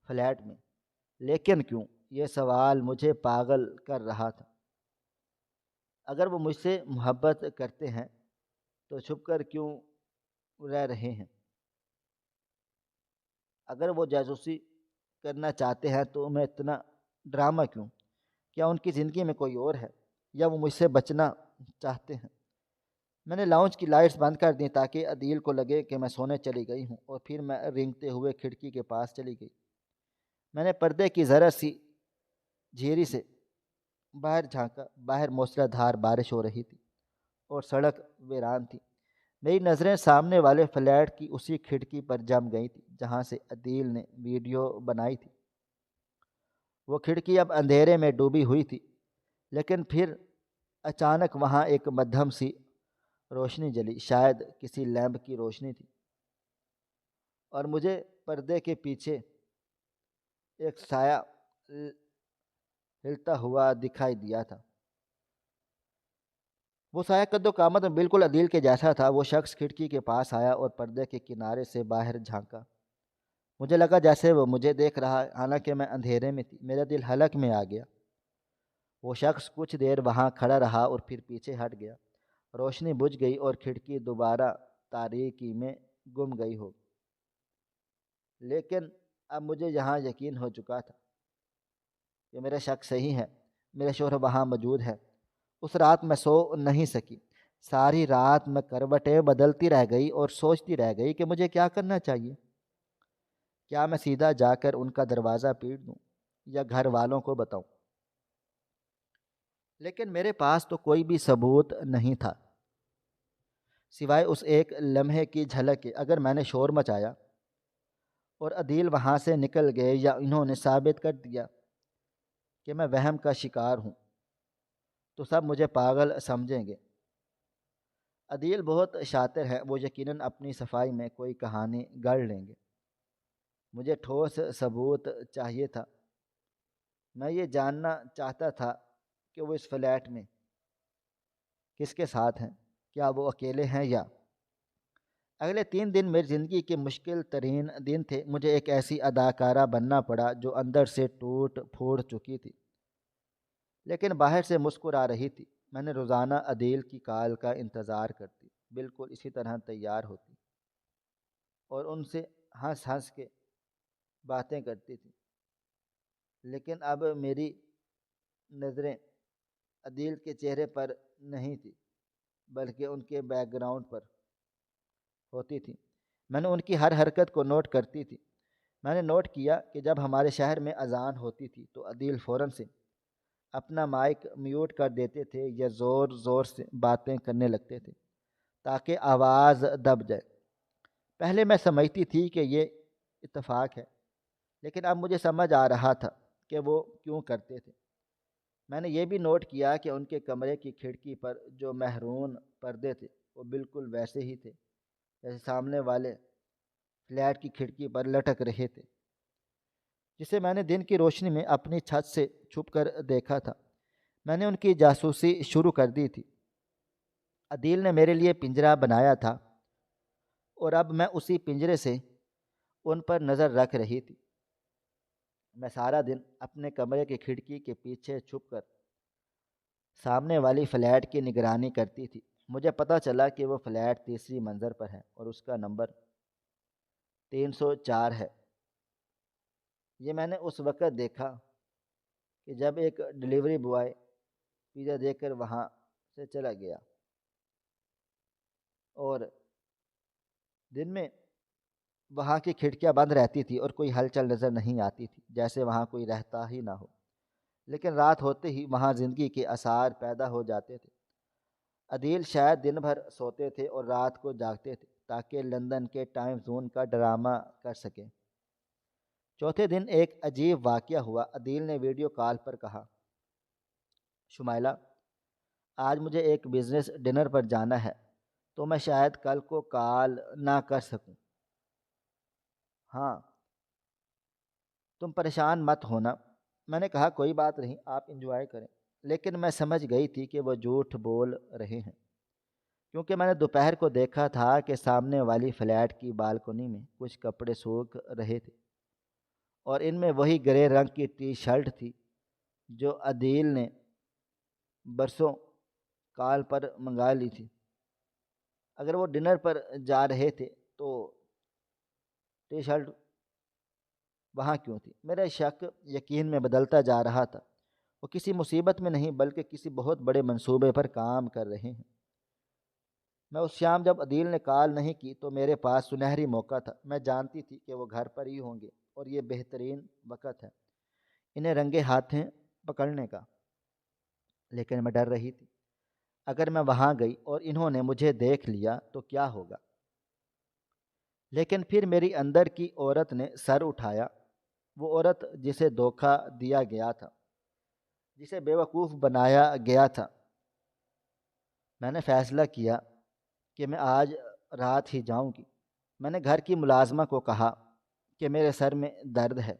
فلیٹ میں۔ لیکن کیوں؟ یہ سوال مجھے پاگل کر رہا تھا۔ اگر وہ مجھ سے محبت کرتے ہیں تو چھپ کر کیوں رہ رہے ہیں؟ اگر وہ جاسوسی کرنا چاہتے ہیں تو میں اتنا ڈرامہ کیوں؟ کیا ان کی زندگی میں کوئی اور ہے یا وہ مجھ سے بچنا چاہتے ہیں؟ میں نے لاؤنج کی لائٹس بند کر دیں تاکہ عدیل کو لگے کہ میں سونے چلی گئی ہوں، اور پھر میں رینگتے ہوئے کھڑکی کے پاس چلی گئی۔ میں نے پردے کی ذرا سی جھیری سے باہر جھانکا۔ باہر موسلا دھار بارش ہو رہی تھی اور سڑک ویران تھی۔ میری نظریں سامنے والے فلیٹ کی اسی کھڑکی پر جم گئی تھی جہاں سے عدیل نے ویڈیو بنائی تھی۔ وہ کھڑکی اب اندھیرے میں ڈوبی ہوئی تھی، لیکن پھر اچانک وہاں ایک مدھم سی روشنی جلی، شاید کسی لیمپ کی روشنی تھی، اور مجھے پردے کے پیچھے ایک سایہ ہلتا ہوا دکھائی دیا تھا۔ وہ سایہ قد و قامت میں بالکل عدیل کے جیسا تھا۔ وہ شخص کھڑکی کے پاس آیا اور پردے کے کنارے سے باہر جھانکا۔ مجھے لگا جیسے وہ مجھے دیکھ رہا ہے، حالانکہ میں اندھیرے میں تھی۔ میرا دل حلق میں آ گیا۔ وہ شخص کچھ دیر وہاں کھڑا رہا اور پھر پیچھے ہٹ گیا۔ روشنی بجھ گئی اور کھڑکی دوبارہ تاریکی میں گم گئی ہو۔ لیکن اب مجھے یہاں یقین ہو چکا تھا کہ میرا شک صحیح ہے، میرا شوہر وہاں موجود ہے۔ اس رات میں سو نہیں سکی۔ ساری رات میں کروٹیں بدلتی رہ گئی اور سوچتی رہ گئی کہ مجھے کیا کرنا چاہیے۔ کیا میں سیدھا جا کر ان کا دروازہ پیٹ دوں یا گھر والوں کو بتاؤں؟ لیکن میرے پاس تو کوئی بھی ثبوت نہیں تھا سوائے اس ایک لمحے کی جھلک کے۔ اگر میں نے شور مچایا اور عدیل وہاں سے نکل گئے یا انہوں نے ثابت کر دیا کہ میں وہم کا شکار ہوں، تو سب مجھے پاگل سمجھیں گے۔ عدیل بہت شاطر ہے، وہ یقیناً اپنی صفائی میں کوئی کہانی گڑھ لیں گے۔ مجھے ٹھوس ثبوت چاہیے تھا۔ میں یہ جاننا چاہتا تھا کہ وہ اس فلیٹ میں کس کے ساتھ ہیں، کیا وہ اکیلے ہیں یا… اگلے 3 دن میری زندگی کے مشکل ترین دن تھے۔ مجھے ایک ایسی اداکارہ بننا پڑا جو اندر سے ٹوٹ پھوڑ چکی تھی لیکن باہر سے مسکرا رہی تھی۔ میں نے روزانہ عدیل کی کال کا انتظار کرتی، بالکل اسی طرح تیار ہوتی اور ان سے ہنس ہنس کے باتیں کرتی تھی۔ لیکن اب میری نظریں عدیل کے چہرے پر نہیں تھی بلکہ ان کے بیک گراؤنڈ پر ہوتی تھی۔ میں نے ان کی ہر حرکت کو نوٹ کرتی تھی۔ میں نے نوٹ کیا کہ جب ہمارے شہر میں اذان ہوتی تھی تو عدیل فوراً سے اپنا مائک میوٹ کر دیتے تھے یا زور زور سے باتیں کرنے لگتے تھے تاکہ آواز دب جائے۔ پہلے میں سمجھتی تھی کہ یہ اتفاق ہے، لیکن اب مجھے سمجھ آ رہا تھا کہ وہ کیوں کرتے تھے۔ میں نے یہ بھی نوٹ کیا کہ ان کے کمرے کی کھڑکی پر جو مہرون پردے تھے وہ بالکل ویسے ہی تھے جیسے سامنے والے فلیٹ کی کھڑکی پر لٹک رہے تھے، جسے میں نے دن کی روشنی میں اپنی چھت سے چھپ کر دیکھا تھا۔ میں نے ان کی جاسوسی شروع کر دی تھی۔ عدیل نے میرے لیے پنجرہ بنایا تھا اور اب میں اسی پنجرے سے ان پر نظر رکھ رہی تھی۔ میں سارا دن اپنے کمرے کی کھڑکی کے پیچھے چھپ کر سامنے والی فلیٹ کی نگرانی کرتی تھی۔ مجھے پتہ چلا کہ وہ فلیٹ تیسری منزل پر ہے اور اس کا نمبر 304 ہے۔ یہ میں نے اس وقت دیکھا کہ جب ایک ڈیلیوری بوائے پیزا دے کر وہاں سے چلا گیا، اور دن میں وہاں کی کھڑکیاں بند رہتی تھی اور کوئی ہلچل نظر نہیں آتی تھی، جیسے وہاں کوئی رہتا ہی نہ ہو۔ لیکن رات ہوتے ہی وہاں زندگی کے آثار پیدا ہو جاتے تھے۔ عدیل شاید دن بھر سوتے تھے اور رات کو جاگتے تھے تاکہ لندن کے ٹائم زون کا ڈرامہ کر سکیں۔ چوتھے دن ایک عجیب واقعہ ہوا۔ عدیل نے ویڈیو کال پر کہا، شمائلہ، آج مجھے ایک بزنس ڈنر پر جانا ہے، تو میں شاید کل کو کال نہ کر سکوں۔ ہاں، تم پریشان مت ہونا۔ میں نے کہا کوئی بات نہیں، آپ انجوائے کریں۔ لیکن میں سمجھ گئی تھی کہ وہ جھوٹ بول رہے ہیں، کیونکہ میں نے دوپہر کو دیکھا تھا کہ سامنے والی فلیٹ کی بالکنی میں کچھ کپڑے سوکھ رہے تھے، اور ان میں وہی گرے رنگ کی ٹی شرٹ تھی جو عدیل نے برسوں کال پر منگا لی تھی۔ اگر وہ ڈنر پر جا رہے تھے تو ٹی شرٹ وہاں کیوں تھی؟ میرا شک یقین میں بدلتا جا رہا تھا۔ وہ کسی مصیبت میں نہیں بلکہ کسی بہت بڑے منصوبے پر کام کر رہے ہیں۔ میں اس شام جب عدیل نے کال نہیں کی تو میرے پاس سنہری موقع تھا۔ میں جانتی تھی کہ وہ گھر پر ہی ہوں گے اور یہ بہترین وقت ہے انہیں رنگے ہاتھیں پکڑنے کا۔ لیکن میں ڈر رہی تھی، اگر میں وہاں گئی اور انہوں نے مجھے دیکھ لیا تو کیا ہوگا؟ لیکن پھر میری اندر کی عورت نے سر اٹھایا، وہ عورت جسے دھوکہ دیا گیا تھا، جسے بیوقوف بنایا گیا تھا۔ میں نے فیصلہ کیا کہ میں آج رات ہی جاؤں گی۔ میں نے گھر کی ملازمہ کو کہا کہ میرے سر میں درد ہے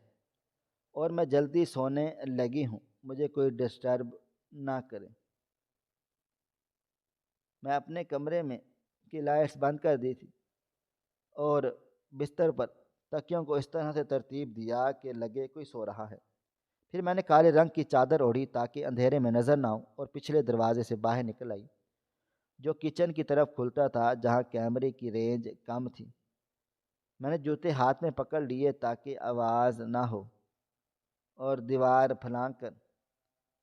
اور میں جلدی سونے لگی ہوں، مجھے کوئی ڈسٹرب نہ کرے۔ میں اپنے کمرے میں کی لائٹس بند کر دی تھی اور بستر پر تکیوں کو اس طرح سے ترتیب دیا کہ لگے کوئی سو رہا ہے۔ پھر میں نے کالے رنگ کی چادر اوڑھی تاکہ اندھیرے میں نظر نہ آؤں، اور پچھلے دروازے سے باہر نکل آئی جو کچن کی طرف کھلتا تھا، جہاں کیمرے کی رینج کم تھی۔ میں نے جوتے ہاتھ میں پکڑ لیے تاکہ آواز نہ ہو، اور دیوار پھلانگ کر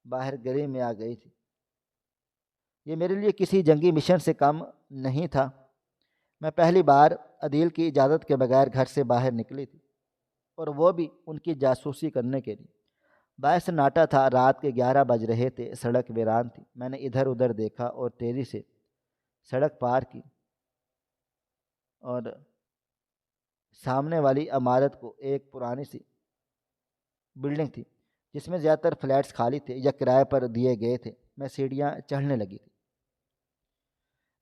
باہر گلی میں آ گئی تھی۔ یہ میرے لیے کسی جنگی مشن سے کم نہیں تھا۔ میں پہلی بار عدیل کی اجازت کے بغیر گھر سے باہر نکلی تھی، اور وہ بھی ان کی جاسوسی کرنے کے لیے۔ باہر سناٹا تھا، رات کے 11 بج رہے تھے، سڑک ویران تھی۔ میں نے ادھر ادھر دیکھا اور تیزی سے سڑک پار کی، اور سامنے والی عمارت کو ایک پرانی سی بلڈنگ تھی جس میں زیادہ تر فلیٹس خالی تھے یا کرائے پر دیے گئے تھے۔ میں سیڑھیاں چڑھنے لگی تھی۔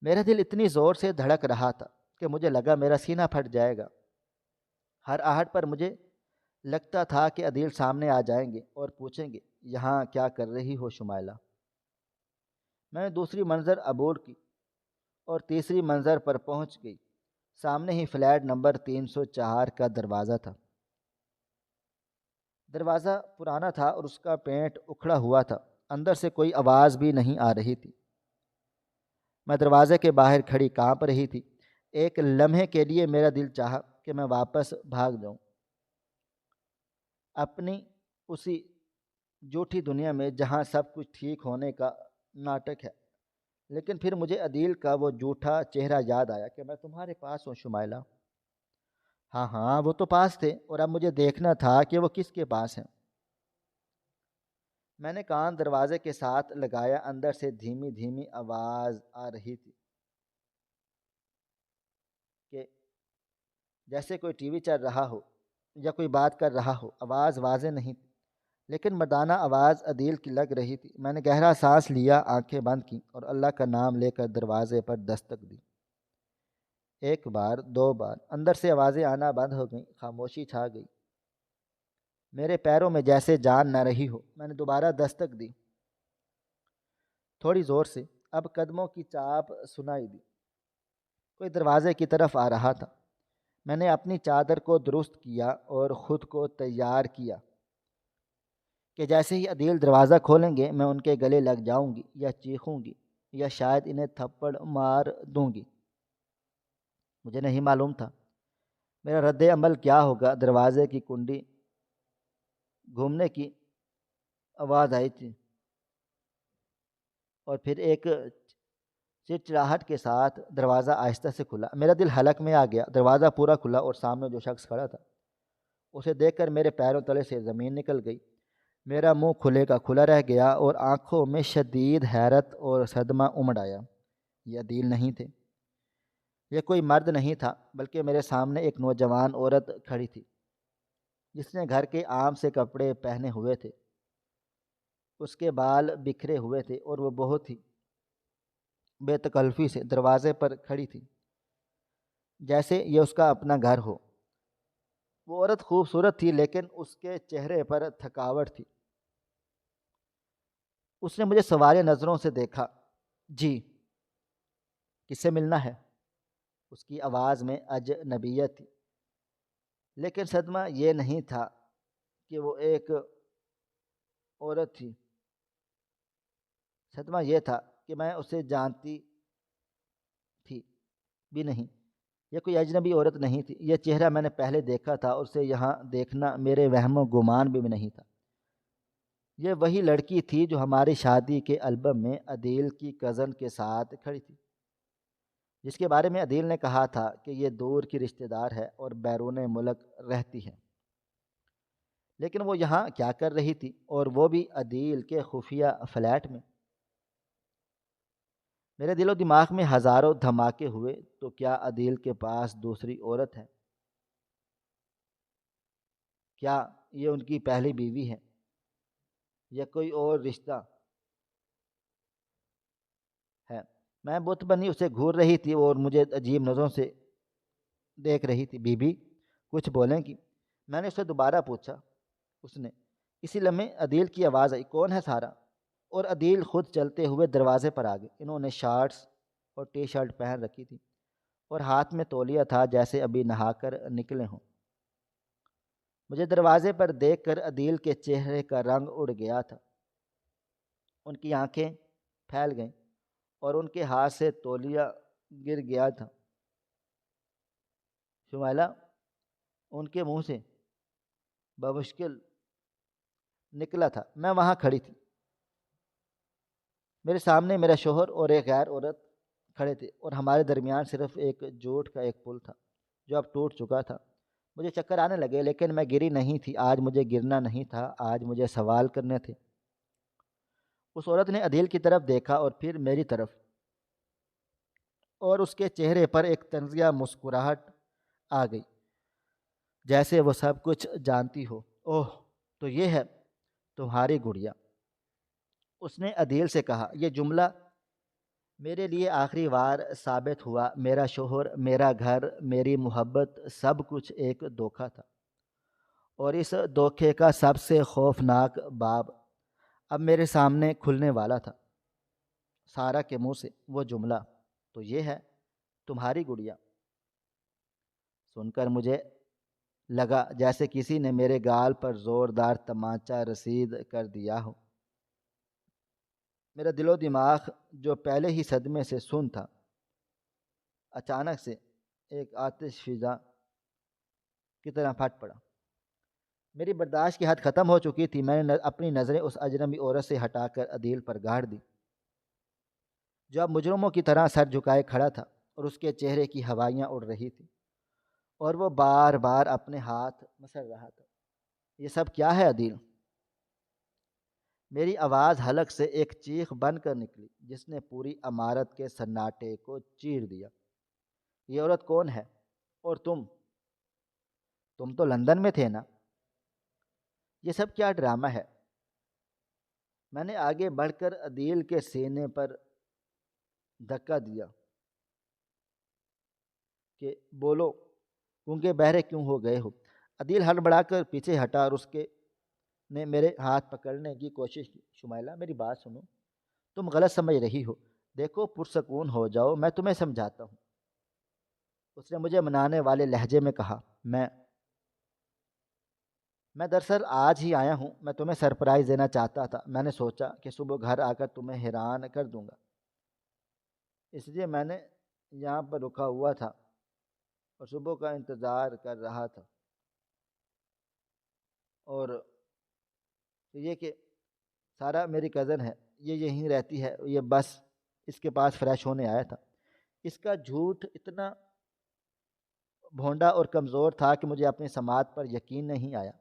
میرا دل اتنی زور سے دھڑک رہا تھا کہ مجھے لگا میرا سینہ پھٹ جائے گا۔ ہر آہٹ پر مجھے لگتا تھا کہ عدیل سامنے آ جائیں گے اور پوچھیں گے، یہاں کیا کر رہی ہو شمائلہ؟ میں نے دوسری منزل عبور کی اور تیسری منزل پر پہنچ گئی۔ سامنے ہی فلیٹ نمبر 304 کا دروازہ تھا۔ دروازہ پرانا تھا اور اس کا پینٹ اکھڑا ہوا تھا، اندر سے کوئی آواز بھی نہیں آ رہی تھی۔ میں دروازے کے باہر کھڑی کانپ رہی تھی۔ ایک لمحے کے لیے میرا دل چاہا کہ میں واپس بھاگ جاؤں اپنی اسی جھوٹی دنیا میں جہاں سب کچھ ٹھیک ہونے کا ناٹک ہے۔ لیکن پھر مجھے عدیل کا وہ جھوٹا چہرہ یاد آیا کہ میں تمہارے پاس ہوں شمائلہ۔ ہاں ہاں، وہ تو پاس تھے، اور اب مجھے دیکھنا تھا کہ وہ کس کے پاس ہیں۔ میں نے کان دروازے کے ساتھ لگایا۔ اندر سے دھیمی دھیمی آواز آ رہی تھی کہ جیسے کوئی ٹی وی چل رہا ہو یا کوئی بات کر رہا ہو۔ آواز واضح نہیں تھی، لیکن مردانہ آواز عدیل کی لگ رہی تھی۔ میں نے گہرا سانس لیا، آنکھیں بند کیں اور اللہ کا نام لے کر دروازے پر دستک دی۔ ایک بار، دو بار، اندر سے آوازیں آنا بند ہو گئیں، خاموشی چھا گئی۔ میرے پیروں میں جیسے جان نہ رہی ہو۔ میں نے دوبارہ دستک دی، تھوڑی زور سے۔ اب قدموں کی چاپ سنائی دی، کوئی دروازے کی طرف آ رہا تھا۔ میں نے اپنی چادر کو درست کیا اور خود کو تیار کیا کہ جیسے ہی عدیل دروازہ کھولیں گے میں ان کے گلے لگ جاؤں گی، یا چیخوں گی، یا شاید انہیں تھپڑ مار دوں گی۔ مجھے نہیں معلوم تھا میرا رد عمل کیا ہوگا۔ دروازے کی کنڈی گھومنے کی آواز آئی تھی، اور پھر ایک چڑچڑاہٹ کے ساتھ دروازہ آہستہ سے کھلا۔ میرا دل حلق میں آ گیا۔ دروازہ پورا کھلا اور سامنے جو شخص کھڑا تھا اسے دیکھ کر میرے پیروں تلے سے زمین نکل گئی۔ میرا منہ کھلے کا کھلا رہ گیا اور آنکھوں میں شدید حیرت اور صدمہ امڑ آیا۔ یہ عدیل نہیں تھے، یہ کوئی مرد نہیں تھا، بلکہ میرے سامنے ایک نوجوان عورت کھڑی تھی جس نے گھر کے عام سے کپڑے پہنے ہوئے تھے۔ اس کے بال بکھرے ہوئے تھے اور وہ بہت ہی بے تکلفی سے دروازے پر کھڑی تھی، جیسے یہ اس کا اپنا گھر ہو۔ وہ عورت خوبصورت تھی لیکن اس کے چہرے پر تھکاوٹ تھی۔ اس نے مجھے سوال نظروں سے دیکھا۔ جی، کس سے ملنا ہے؟ اس کی آواز میں اجنبیت تھی، لیکن صدمہ یہ نہیں تھا کہ وہ ایک عورت تھی، صدمہ یہ تھا کہ میں اسے جانتی تھی بھی نہیں۔ یہ کوئی اجنبی عورت نہیں تھی، یہ چہرہ میں نے پہلے دیکھا تھا، اسے یہاں دیکھنا میرے وہم و گمان بھی نہیں تھا۔ یہ وہی لڑکی تھی جو ہماری شادی کے البم میں عدیل کی کزن کے ساتھ کھڑی تھی، جس کے بارے میں عدیل نے کہا تھا کہ یہ دور کی رشتہ دار ہے اور بیرون ملک رہتی ہے۔ لیکن وہ یہاں کیا کر رہی تھی، اور وہ بھی عدیل کے خفیہ فلیٹ میں؟ میرے دل و دماغ میں ہزاروں دھماکے ہوئے۔ تو کیا عدیل کے پاس دوسری عورت ہے؟ کیا یہ ان کی پہلی بیوی ہے یا کوئی اور رشتہ ہے؟ میں بت بنی اسے گھور رہی تھی اور مجھے عجیب نظروں سے دیکھ رہی تھی۔ بی بی کچھ بولیں گی؟ میں نے اسے دوبارہ پوچھا۔ اس نے اسی لمحے عدیل کی آواز آئی، کون ہے سارا؟ اور عدیل خود چلتے ہوئے دروازے پر آ گئے۔ انہوں نے شارٹس اور ٹی شرٹ پہن رکھی تھی اور ہاتھ میں تولیہ تھا، جیسے ابھی نہا کر نکلے ہوں۔ مجھے دروازے پر دیکھ کر عدیل کے چہرے کا رنگ اڑ گیا تھا۔ ان کی آنکھیں پھیل گئیں اور ان کے ہاتھ سے تولیہ گر گیا تھا۔ شمائلہ، ان کے منہ سے بمشکل نکلا تھا۔ میں وہاں کھڑی تھی، میرے سامنے میرا شوہر اور ایک غیر عورت کھڑے تھے، اور ہمارے درمیان صرف ایک جوٹ کا ایک پل تھا جو اب ٹوٹ چکا تھا۔ مجھے چکر آنے لگے، لیکن میں گری نہیں تھی۔ آج مجھے گرنا نہیں تھا، آج مجھے سوال کرنے تھے۔ اس عورت نے عدیل کی طرف دیکھا اور پھر میری طرف، اور اس کے چہرے پر ایک طنزیہ مسکراہٹ آ گئی، جیسے وہ سب کچھ جانتی ہو۔ اوہ، تو یہ ہے تمہاری گڑیا؟ اس نے عدیل سے کہا۔ یہ جملہ میرے لیے آخری بار ثابت ہوا میرا شوہر، میرا گھر، میری محبت، سب کچھ ایک دھوکہ تھا، اور اس دھوکے کا سب سے خوفناک باب اب میرے سامنے کھلنے والا تھا۔ سارا کے منہ سے وہ جملہ، تو یہ ہے تمہاری گڑیا، سن کر مجھے لگا جیسے کسی نے میرے گال پر زوردار تمانچہ رسید کر دیا ہو۔ میرا دل و دماغ جو پہلے ہی صدمے سے سن تھا، اچانک سے ایک آتش فضا کی طرح پھٹ پڑا۔ میری برداشت کی حد ختم ہو چکی تھی۔ میں نے اپنی نظریں اس اجنبی عورت سے ہٹا کر عدیل پر گاڑ دی، جو اب مجرموں کی طرح سر جھکائے کھڑا تھا، اور اس کے چہرے کی ہوائیاں اڑ رہی تھیں، اور وہ بار بار اپنے ہاتھ مسل رہا تھا۔ یہ سب کیا ہے عدیل؟ میری آواز حلق سے ایک چیخ بن کر نکلی جس نے پوری عمارت کے سناٹے کو چیر دیا۔ یہ عورت کون ہے؟ اور تم تو لندن میں تھے نا؟ یہ سب کیا ڈرامہ ہے؟ میں نے آگے بڑھ کر عدیل کے سینے پر دھکا دیا کہ بولو، گونگے بہرے کیوں ہو گئے ہو؟ عدیل ہڑبڑا کر پیچھے ہٹا اور اس کے نے میرے ہاتھ پکڑنے کی کوشش کی۔ شمائلہ، میری بات سنو، تم غلط سمجھ رہی ہو۔ دیکھو، پرسکون ہو جاؤ، میں تمہیں سمجھاتا ہوں۔ اس نے مجھے منانے والے لہجے میں کہا۔ میں دراصل آج ہی آیا ہوں۔ میں تمہیں سرپرائز دینا چاہتا تھا۔ میں نے سوچا کہ صبح گھر آ کر تمہیں حیران کر دوں گا، اس لیے میں نے یہاں پر رکا ہوا تھا اور صبح کا انتظار کر رہا تھا۔ اور یہ کہ سارا میری کزن ہے، یہ یہیں رہتی ہے، یہ بس اس کے پاس فریش ہونے آیا تھا۔ اس کا جھوٹ اتنا بھونڈا اور کمزور تھا کہ مجھے اپنی سماعت پر یقین نہیں آیا۔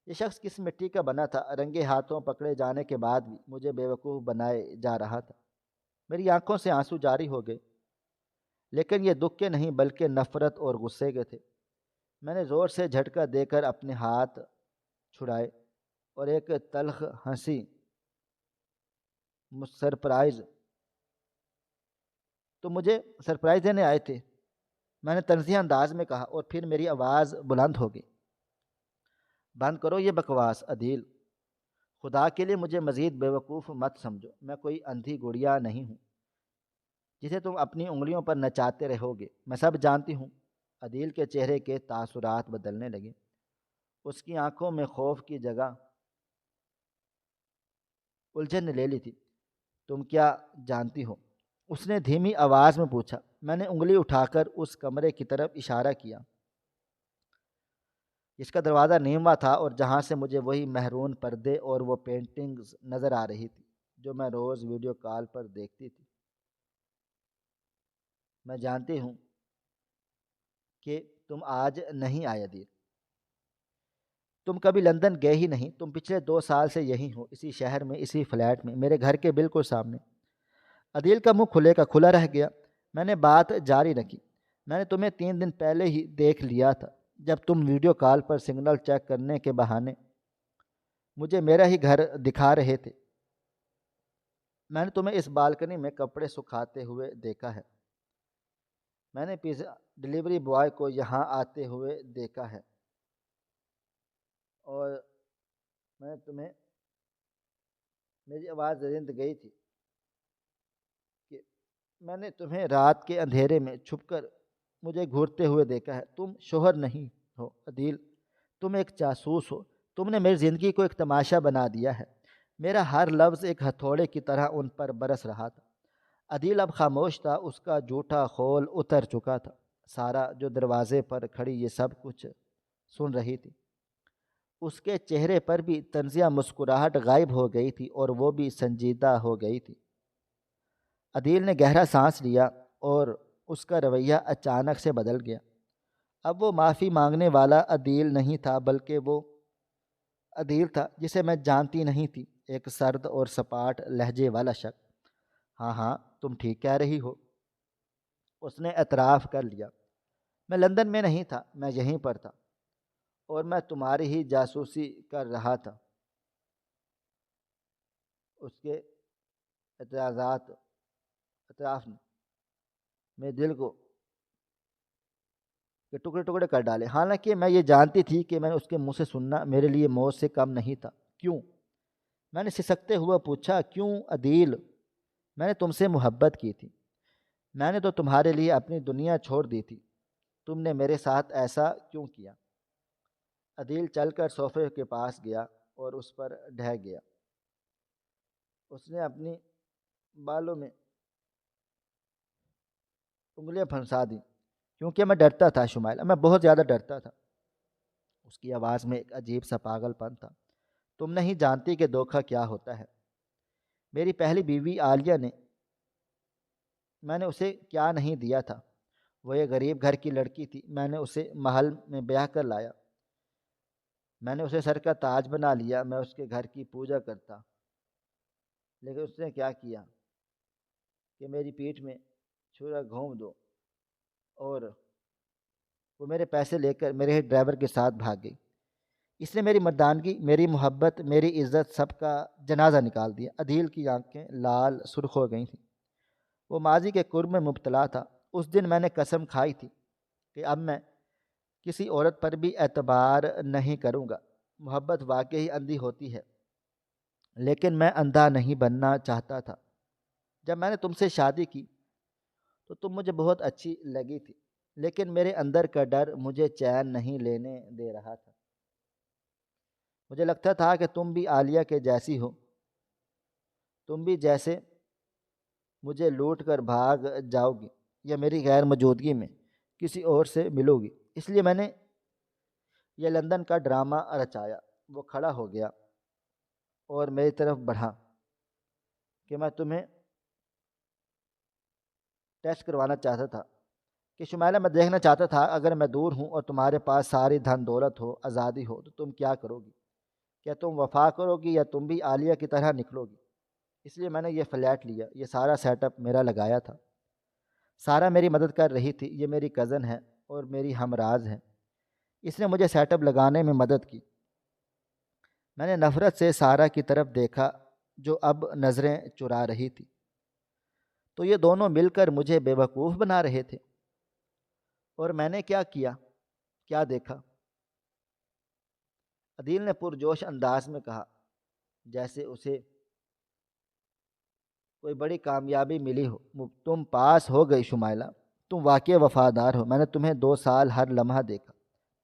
یہ شخص کس مٹی کا بنا تھا؟ رنگے ہاتھوں پکڑے جانے کے بعد بھی مجھے بیوقوف بنائے جا رہا تھا۔ میری آنکھوں سے آنسو جاری ہو گئے، لیکن یہ دکھ کے نہیں بلکہ نفرت اور غصے کے تھے۔ میں نے زور سے جھٹکا دے کر اپنے ہاتھ چھڑائے اور ایک تلخ ہنسی سرپرائز تم مجھے سرپرائز دینے آئے تھے، میں نے طنزیہ انداز میں کہا، اور پھر میری آواز بلند ہو گئی۔ بند کرو یہ بکواس عدیل، خدا کے لیے مجھے مزید بیوقوف مت سمجھو، میں کوئی اندھی گڑیا نہیں ہوں جسے تم اپنی انگلیوں پر نچاتے رہو گے، میں سب جانتی ہوں۔ عدیل کے چہرے کے تاثرات بدلنے لگے، اس کی آنکھوں میں خوف کی جگہ الجھن نے لے لی تھی۔ تم کیا جانتی ہو؟ اس نے دھیمی آواز میں پوچھا۔ میں نے انگلی اٹھا کر اس کمرے کی طرف اشارہ کیا جس کا دروازہ نیموا تھا اور جہاں سے مجھے وہی مہرون پردے اور وہ پینٹنگز نظر آ رہی تھی جو میں روز ویڈیو کال پر دیکھتی تھی۔ میں جانتی ہوں کہ تم آج نہیں آئے عدیل، تم کبھی لندن گئے ہی نہیں، تم پچھلے 2 سال سے یہی ہو، اسی شہر میں، اسی فلیٹ میں، میرے گھر کے بالکل سامنے۔ عدیل کا منہ کھلے کا کھلا رہ گیا۔ میں نے بات جاری رکھی۔ میں نے تمہیں 3 دن پہلے ہی دیکھ لیا تھا جب تم ویڈیو کال پر سگنل چیک کرنے کے بہانے مجھے میرا ہی گھر دکھا رہے تھے۔ میں نے تمہیں اس بالکنی میں کپڑے سکھاتے ہوئے دیکھا ہے، میں نے پیزا ڈلیوری بوائے کو یہاں آتے ہوئے دیکھا ہے، اور میں تمہیں، میری آواز رند گئی تھی، کہ میں نے تمہیں رات کے اندھیرے میں چھپ کر مجھے گھورتے ہوئے دیکھا ہے۔ تم شوہر نہیں ہو عدیل، تم ایک جاسوس ہو، تم نے میری زندگی کو ایک تماشا بنا دیا ہے۔ میرا ہر لفظ ایک ہتھوڑے کی طرح ان پر برس رہا تھا۔ عدیل اب خاموش تھا، اس کا جھوٹا خول اتر چکا تھا۔ سارا جو دروازے پر کھڑی یہ سب کچھ سن رہی تھی، اس کے چہرے پر بھی طنزیہ مسکراہٹ غائب ہو گئی تھی اور وہ بھی سنجیدہ ہو گئی تھی۔ عدیل نے گہرا سانس لیا اور اس کا رویہ اچانک سے بدل گیا۔ اب وہ معافی مانگنے والا عدیل نہیں تھا، بلکہ وہ عدیل تھا جسے میں جانتی نہیں تھی، ایک سرد اور سپاٹ لہجے والا شخص۔ ہاں ہاں، تم ٹھیک کہہ رہی ہو، اس نے اعتراف کر لیا۔ میں لندن میں نہیں تھا، میں یہیں پر تھا، اور میں تمہاری ہی جاسوسی کر رہا تھا۔ اس کے اطراف نے میرے دل کو کہ ٹکڑے ٹکڑے کر ڈالے، حالانکہ میں یہ جانتی تھی کہ میں نے اس کے منہ سے سننا میرے لیے موت سے کم نہیں تھا۔ کیوں؟ میں نے سسکتے ہوئے پوچھا۔ کیوں عدیل؟ میں نے تم سے محبت کی تھی، میں نے تو تمہارے لیے اپنی دنیا چھوڑ دی تھی، تم نے میرے ساتھ ایسا کیوں کیا؟ عدیل چل کر صوفے کے پاس گیا اور اس پر ڈھہ گیا۔ اس نے اپنی بالوں میں انگلیاں پھنسا دیں، کیونکہ میں ڈرتا تھا شمائلہ، میں بہت زیادہ ڈرتا تھا۔ اس کی آواز میں ایک عجیب سا پاگل پن تھا۔ تم نہیں جانتی کہ دھوکہ کیا ہوتا ہے۔ میری پہلی بیوی عالیہ نے، میں نے اسے کیا نہیں دیا تھا، وہ ایک غریب گھر کی لڑکی تھی، میں نے اسے محل میں بیاہ کر لایا، میں نے اسے سر کا تاج بنا لیا، میں اس کے گھر کی پوجا کرتا، لیکن اس نے کیا کیا کہ میری پیٹھ میں چھرا گھونپ دو، اور وہ میرے پیسے لے کر میرے ہی ڈرائیور کے ساتھ بھاگ گئی۔ اس نے میری مردانگی، میری محبت، میری عزت سب کا جنازہ نکال دیا۔ عدیل کی آنکھیں لال سرخ ہو گئی تھیں، وہ ماضی کے کرب میں مبتلا تھا۔ اس دن میں نے قسم کھائی تھی کہ اب میں کسی عورت پر بھی اعتبار نہیں کروں گا۔ محبت واقعی اندھی ہوتی ہے، لیکن میں اندھا نہیں بننا چاہتا تھا۔ جب میں نے تم سے شادی کی تو تم مجھے بہت اچھی لگی تھی، لیکن میرے اندر کا ڈر مجھے چین نہیں لینے دے رہا تھا۔ مجھے لگتا تھا کہ تم بھی عالیہ کے جیسی ہو، تم بھی جیسے مجھے لوٹ کر بھاگ جاؤ گی یا میری غیر موجودگی میں کسی اور سے ملو گی، اس لیے میں نے یہ لندن کا ڈرامہ رچایا۔ وہ کھڑا ہو گیا اور میری طرف بڑھا کہ میں تمہیں ٹیسٹ کروانا چاہتا تھا، کہ شمائلہ میں دیکھنا چاہتا تھا اگر میں دور ہوں اور تمہارے پاس ساری دھن دولت ہو، آزادی ہو، تو تم کیا کرو گی؟ کیا تم وفا کرو گی یا تم بھی عالیہ کی طرح نکلو گی؟ اس لیے میں نے یہ فلیٹ لیا، یہ سارا سیٹ اپ میرا لگایا تھا۔ سارا میری مدد کر رہی تھی، یہ میری کزن ہے اور میری ہمراز ہے، اس نے مجھے سیٹ اپ لگانے میں مدد کی۔ میں نے نفرت سے سارا کی طرف دیکھا جو اب نظریں چرا رہی تھی۔ تو یہ دونوں مل کر مجھے بیوقوف بنا رہے تھے۔ اور میں نے کیا کیا، کیا دیکھا؟ عدیل نے پرجوش انداز میں کہا، جیسے اسے کوئی بڑی کامیابی ملی ہو۔ تم پاس ہو گئی شمائلہ، تم واقعی وفادار ہو۔ میں نے تمہیں 2 سال ہر لمحہ دیکھا،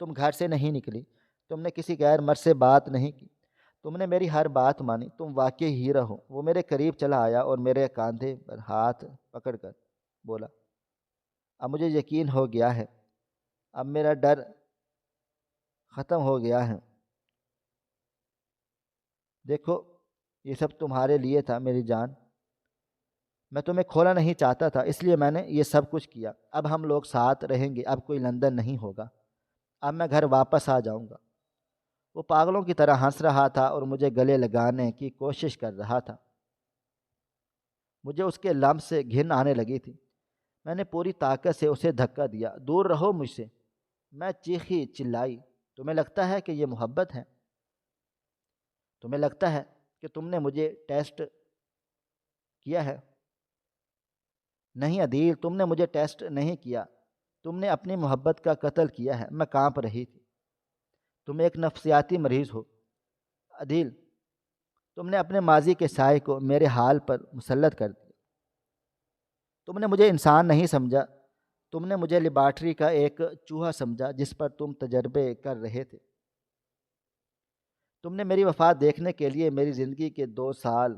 تم گھر سے نہیں نکلی، تم نے کسی غیر مرد سے بات نہیں کی، تم نے میری ہر بات مانی، تم واقعی ہیرا ہو۔ وہ میرے قریب چلا آیا اور میرے کاندھے پر ہاتھ پکڑ کر بولا، اب مجھے یقین ہو گیا ہے، اب میرا ڈر ختم ہو گیا ہے۔ دیکھو، یہ سب تمہارے لیے تھا میری جان، میں تمہیں کھونا نہیں چاہتا تھا، اس لیے میں نے یہ سب کچھ کیا۔ اب ہم لوگ ساتھ رہیں گے، اب کوئی لندن نہیں ہوگا، اب میں گھر واپس آ جاؤں گا۔ وہ پاگلوں کی طرح ہنس رہا تھا اور مجھے گلے لگانے کی کوشش کر رہا تھا۔ مجھے اس کے لمس سے گھن آنے لگی تھی۔ میں نے پوری طاقت سے اسے دھکا دیا، دور رہو مجھ سے۔ میں چیخی چلائی، تمہیں لگتا ہے کہ یہ محبت ہے؟ تمہیں لگتا ہے کہ تم نے مجھے ٹیسٹ کیا ہے؟ نہیں عدیل، تم نے مجھے ٹیسٹ نہیں کیا، تم نے اپنی محبت کا قتل کیا ہے۔ میں کانپ رہی تھی۔ تم ایک نفسیاتی مریض ہو عدیل، تم نے اپنے ماضی کے سائے کو میرے حال پر مسلط کر دیا۔ تم نے مجھے انسان نہیں سمجھا، تم نے مجھے لیبارٹری کا ایک چوہا سمجھا جس پر تم تجربے کر رہے تھے۔ تم نے میری وفات دیکھنے کے لیے میری زندگی کے 2 سال،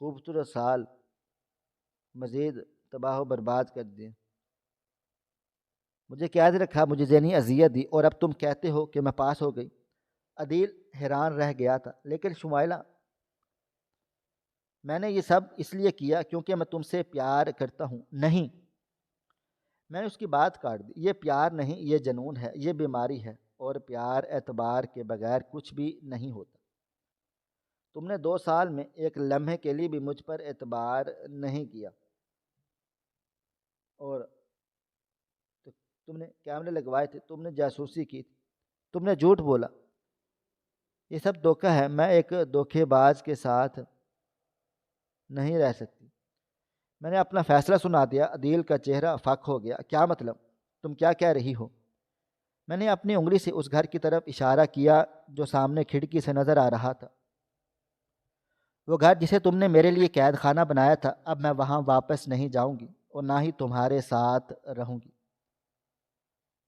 خوبصورت سال، مزید تباہ و برباد کر دیے۔ مجھے قید رکھا، مجھے ذہنی اذیت دی، اور اب تم کہتے ہو کہ میں پاس ہو گئی۔ عدیل حیران رہ گیا تھا۔ لیکن شمائلہ، میں نے یہ سب اس لیے کیا کیونکہ میں تم سے پیار کرتا ہوں۔ نہیں، میں نے اس کی بات کاٹ دی۔ یہ پیار نہیں، یہ جنون ہے، یہ بیماری ہے، اور پیار اعتبار کے بغیر کچھ بھی نہیں ہوتا۔ تم نے 2 سال میں ایک لمحے کے لیے بھی مجھ پر اعتبار نہیں کیا، اور تم نے کیمرے لگوائے تھے، تم نے جاسوسی کی تھی، تم نے جھوٹ بولا۔ یہ سب دھوکہ ہے۔ میں ایک دھوکے باز کے ساتھ نہیں رہ سکتی۔ میں نے اپنا فیصلہ سنا دیا۔ عدیل کا چہرہ فک ہو گیا۔ کیا مطلب؟ تم کیا کہہ رہی ہو؟ میں نے اپنی انگلی سے اس گھر کی طرف اشارہ کیا جو سامنے کھڑکی سے نظر آ رہا تھا۔ وہ گھر جسے تم نے میرے لیے قید خانہ بنایا تھا، اب میں وہاں واپس نہیں جاؤں گی اور نہ ہی تمہارے ساتھ رہوں گی۔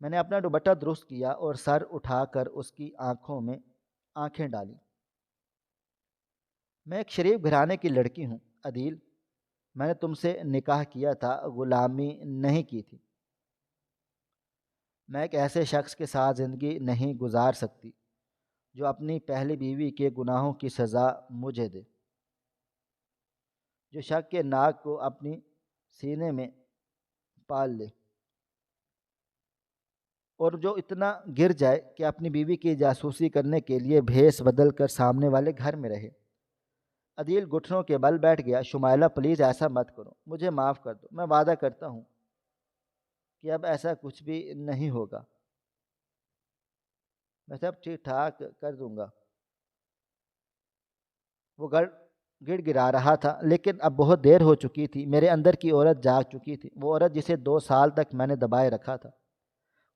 میں نے اپنا دوپٹہ درست کیا اور سر اٹھا کر اس کی آنکھوں میں آنکھیں ڈالیں۔ میں ایک شریف گھرانے کی لڑکی ہوں عدیل، میں نے تم سے نکاح کیا تھا، غلامی نہیں کی تھی۔ میں ایک ایسے شخص کے ساتھ زندگی نہیں گزار سکتی جو اپنی پہلی بیوی کے گناہوں کی سزا مجھے دے، جو شک کے ناگ کو اپنی سینے میں پال لے، اور جو اتنا گر جائے کہ اپنی بیوی کی جاسوسی کرنے کے لیے بھیس بدل کر سامنے والے گھر میں رہے۔ عدیل گھٹنوں کے بل بیٹھ گیا۔ شمائلہ، پلیز ایسا مت کرو، مجھے معاف کر دو، میں وعدہ کرتا ہوں کہ اب ایسا کچھ بھی نہیں ہوگا، میں سب ٹھیک ٹھاک کر دوں گا۔ وہ گڑ گڑا رہا تھا، لیکن اب بہت دیر ہو چکی تھی۔ میرے اندر کی عورت جاگ چکی تھی، وہ عورت جسے 2 سال تک میں نے دبائے رکھا تھا۔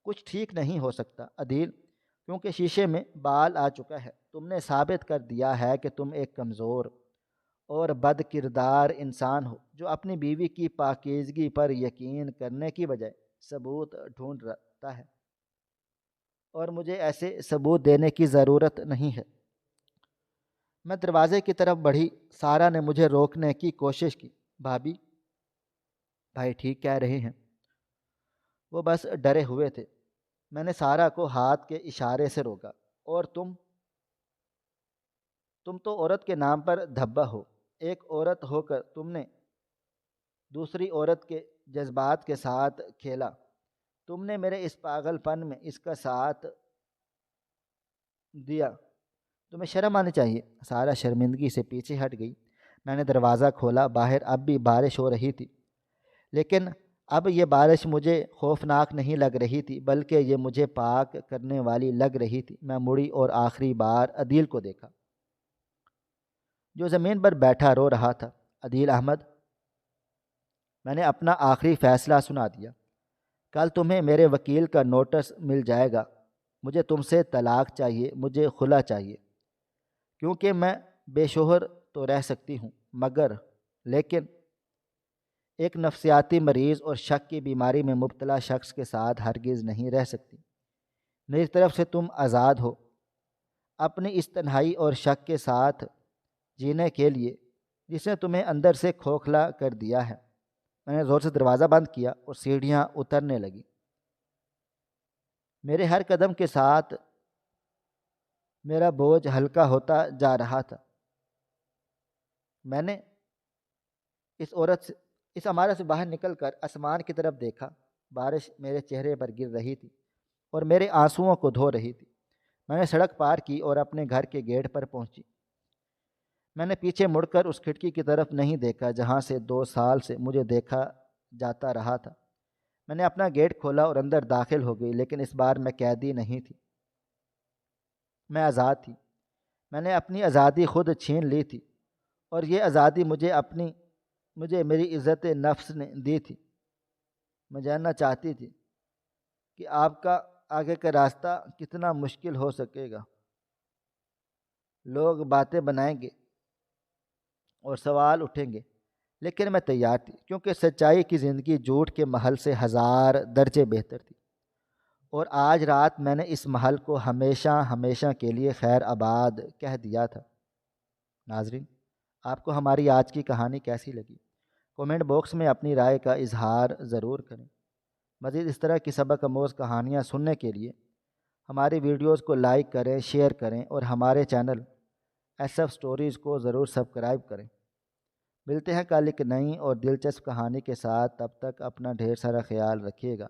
کچھ ٹھیک نہیں ہو سکتا عدیل، کیونکہ شیشے میں بال آ چکا ہے۔ تم نے ثابت کر دیا ہے کہ تم ایک کمزور اور بد کردار انسان ہو جو اپنی بیوی کی پاکیزگی پر یقین کرنے کی بجائے ثبوت ڈھونڈ رہتا ہے، اور مجھے ایسے ثبوت دینے کی ضرورت نہیں ہے۔ میں دروازے کی طرف بڑھی۔ سارا نے مجھے روکنے کی کوشش کی۔ بھابھی، بھائی ٹھیک کہہ رہے ہیں، وہ بس ڈرے ہوئے تھے۔ میں نے سارا کو ہاتھ کے اشارے سے روکا۔ اور تم تو عورت کے نام پر دھبا ہو۔ ایک عورت ہو کر تم نے دوسری عورت کے جذبات کے ساتھ کھیلا۔ تم نے میرے اس پاگل پن میں اس کا ساتھ دیا۔ تمہیں شرم آنی چاہیے۔ سارا شرمندگی سے پیچھے ہٹ گئی۔ میں نے دروازہ کھولا۔ باہر اب بھی بارش ہو رہی تھی، لیکن اب یہ بارش مجھے خوفناک نہیں لگ رہی تھی، بلکہ یہ مجھے پاک کرنے والی لگ رہی تھی۔ میں مڑی اور آخری بار عدیل کو دیکھا، جو زمین پر بیٹھا رو رہا تھا۔ عدیل احمد، میں نے اپنا آخری فیصلہ سنا دیا۔ کل تمہیں میرے وکیل کا نوٹس مل جائے گا۔ مجھے تم سے طلاق چاہیے، مجھے خلا چاہیے، کیونکہ میں بے شوہر تو رہ سکتی ہوں، لیکن ایک نفسیاتی مریض اور شک کی بیماری میں مبتلا شخص کے ساتھ ہرگز نہیں رہ سکتی۔ میری طرف سے تم آزاد ہو اپنی اس تنہائی اور شک کے ساتھ جینے کے لیے جس نے تمہیں اندر سے کھوکھلا کر دیا ہے۔ میں نے زور سے دروازہ بند کیا اور سیڑھیاں اترنے لگی۔ میرے ہر قدم کے ساتھ میرا بوجھ ہلکا ہوتا جا رہا تھا۔ میں نے اس عمارت سے باہر نکل کر آسمان کی طرف دیکھا۔ بارش میرے چہرے پر گر رہی تھی اور میرے آنسوؤں کو دھو رہی تھی۔ میں نے سڑک پار کی اور اپنے گھر کے گیٹ پر پہنچی۔ میں نے پیچھے مڑ کر اس کھڑکی کی طرف نہیں دیکھا جہاں سے 2 سال سے مجھے دیکھا جاتا رہا تھا۔ میں نے اپنا گیٹ کھولا اور اندر داخل ہو گئی، لیکن اس بار میں قیدی نہیں تھی، میں آزاد تھی۔ میں نے اپنی آزادی خود چھین لی تھی، اور یہ آزادی مجھے میری عزت نفس نے دی تھی۔ میں جاننا چاہتی تھی کہ آپ کا آگے کا راستہ کتنا مشکل ہو سکے گا۔ لوگ باتیں بنائیں گے اور سوال اٹھیں گے، لیکن میں تیار تھی، کیونکہ سچائی کی زندگی جھوٹ کے محل سے 1000 درجے بہتر تھی۔ اور آج رات میں نے اس محل کو ہمیشہ ہمیشہ کے لیے خیر آباد کہہ دیا تھا۔ ناظرین، آپ کو ہماری آج کی کہانی کیسی لگی؟ کومنٹ باکس میں اپنی رائے کا اظہار ضرور کریں۔ مزید اس طرح کی سبق آموز کہانیاں سننے کے لیے ہماری ویڈیوز کو لائک کریں، شیئر کریں اور ہمارے چینل ایس ایف سٹوریز کو ضرور سبسکرائب کریں۔ ملتے ہیں کل ایک نئی اور دلچسپ کہانی کے ساتھ، تب تک اپنا ڈھیر سارا خیال رکھیے گا۔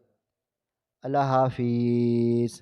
اللہ حافظ۔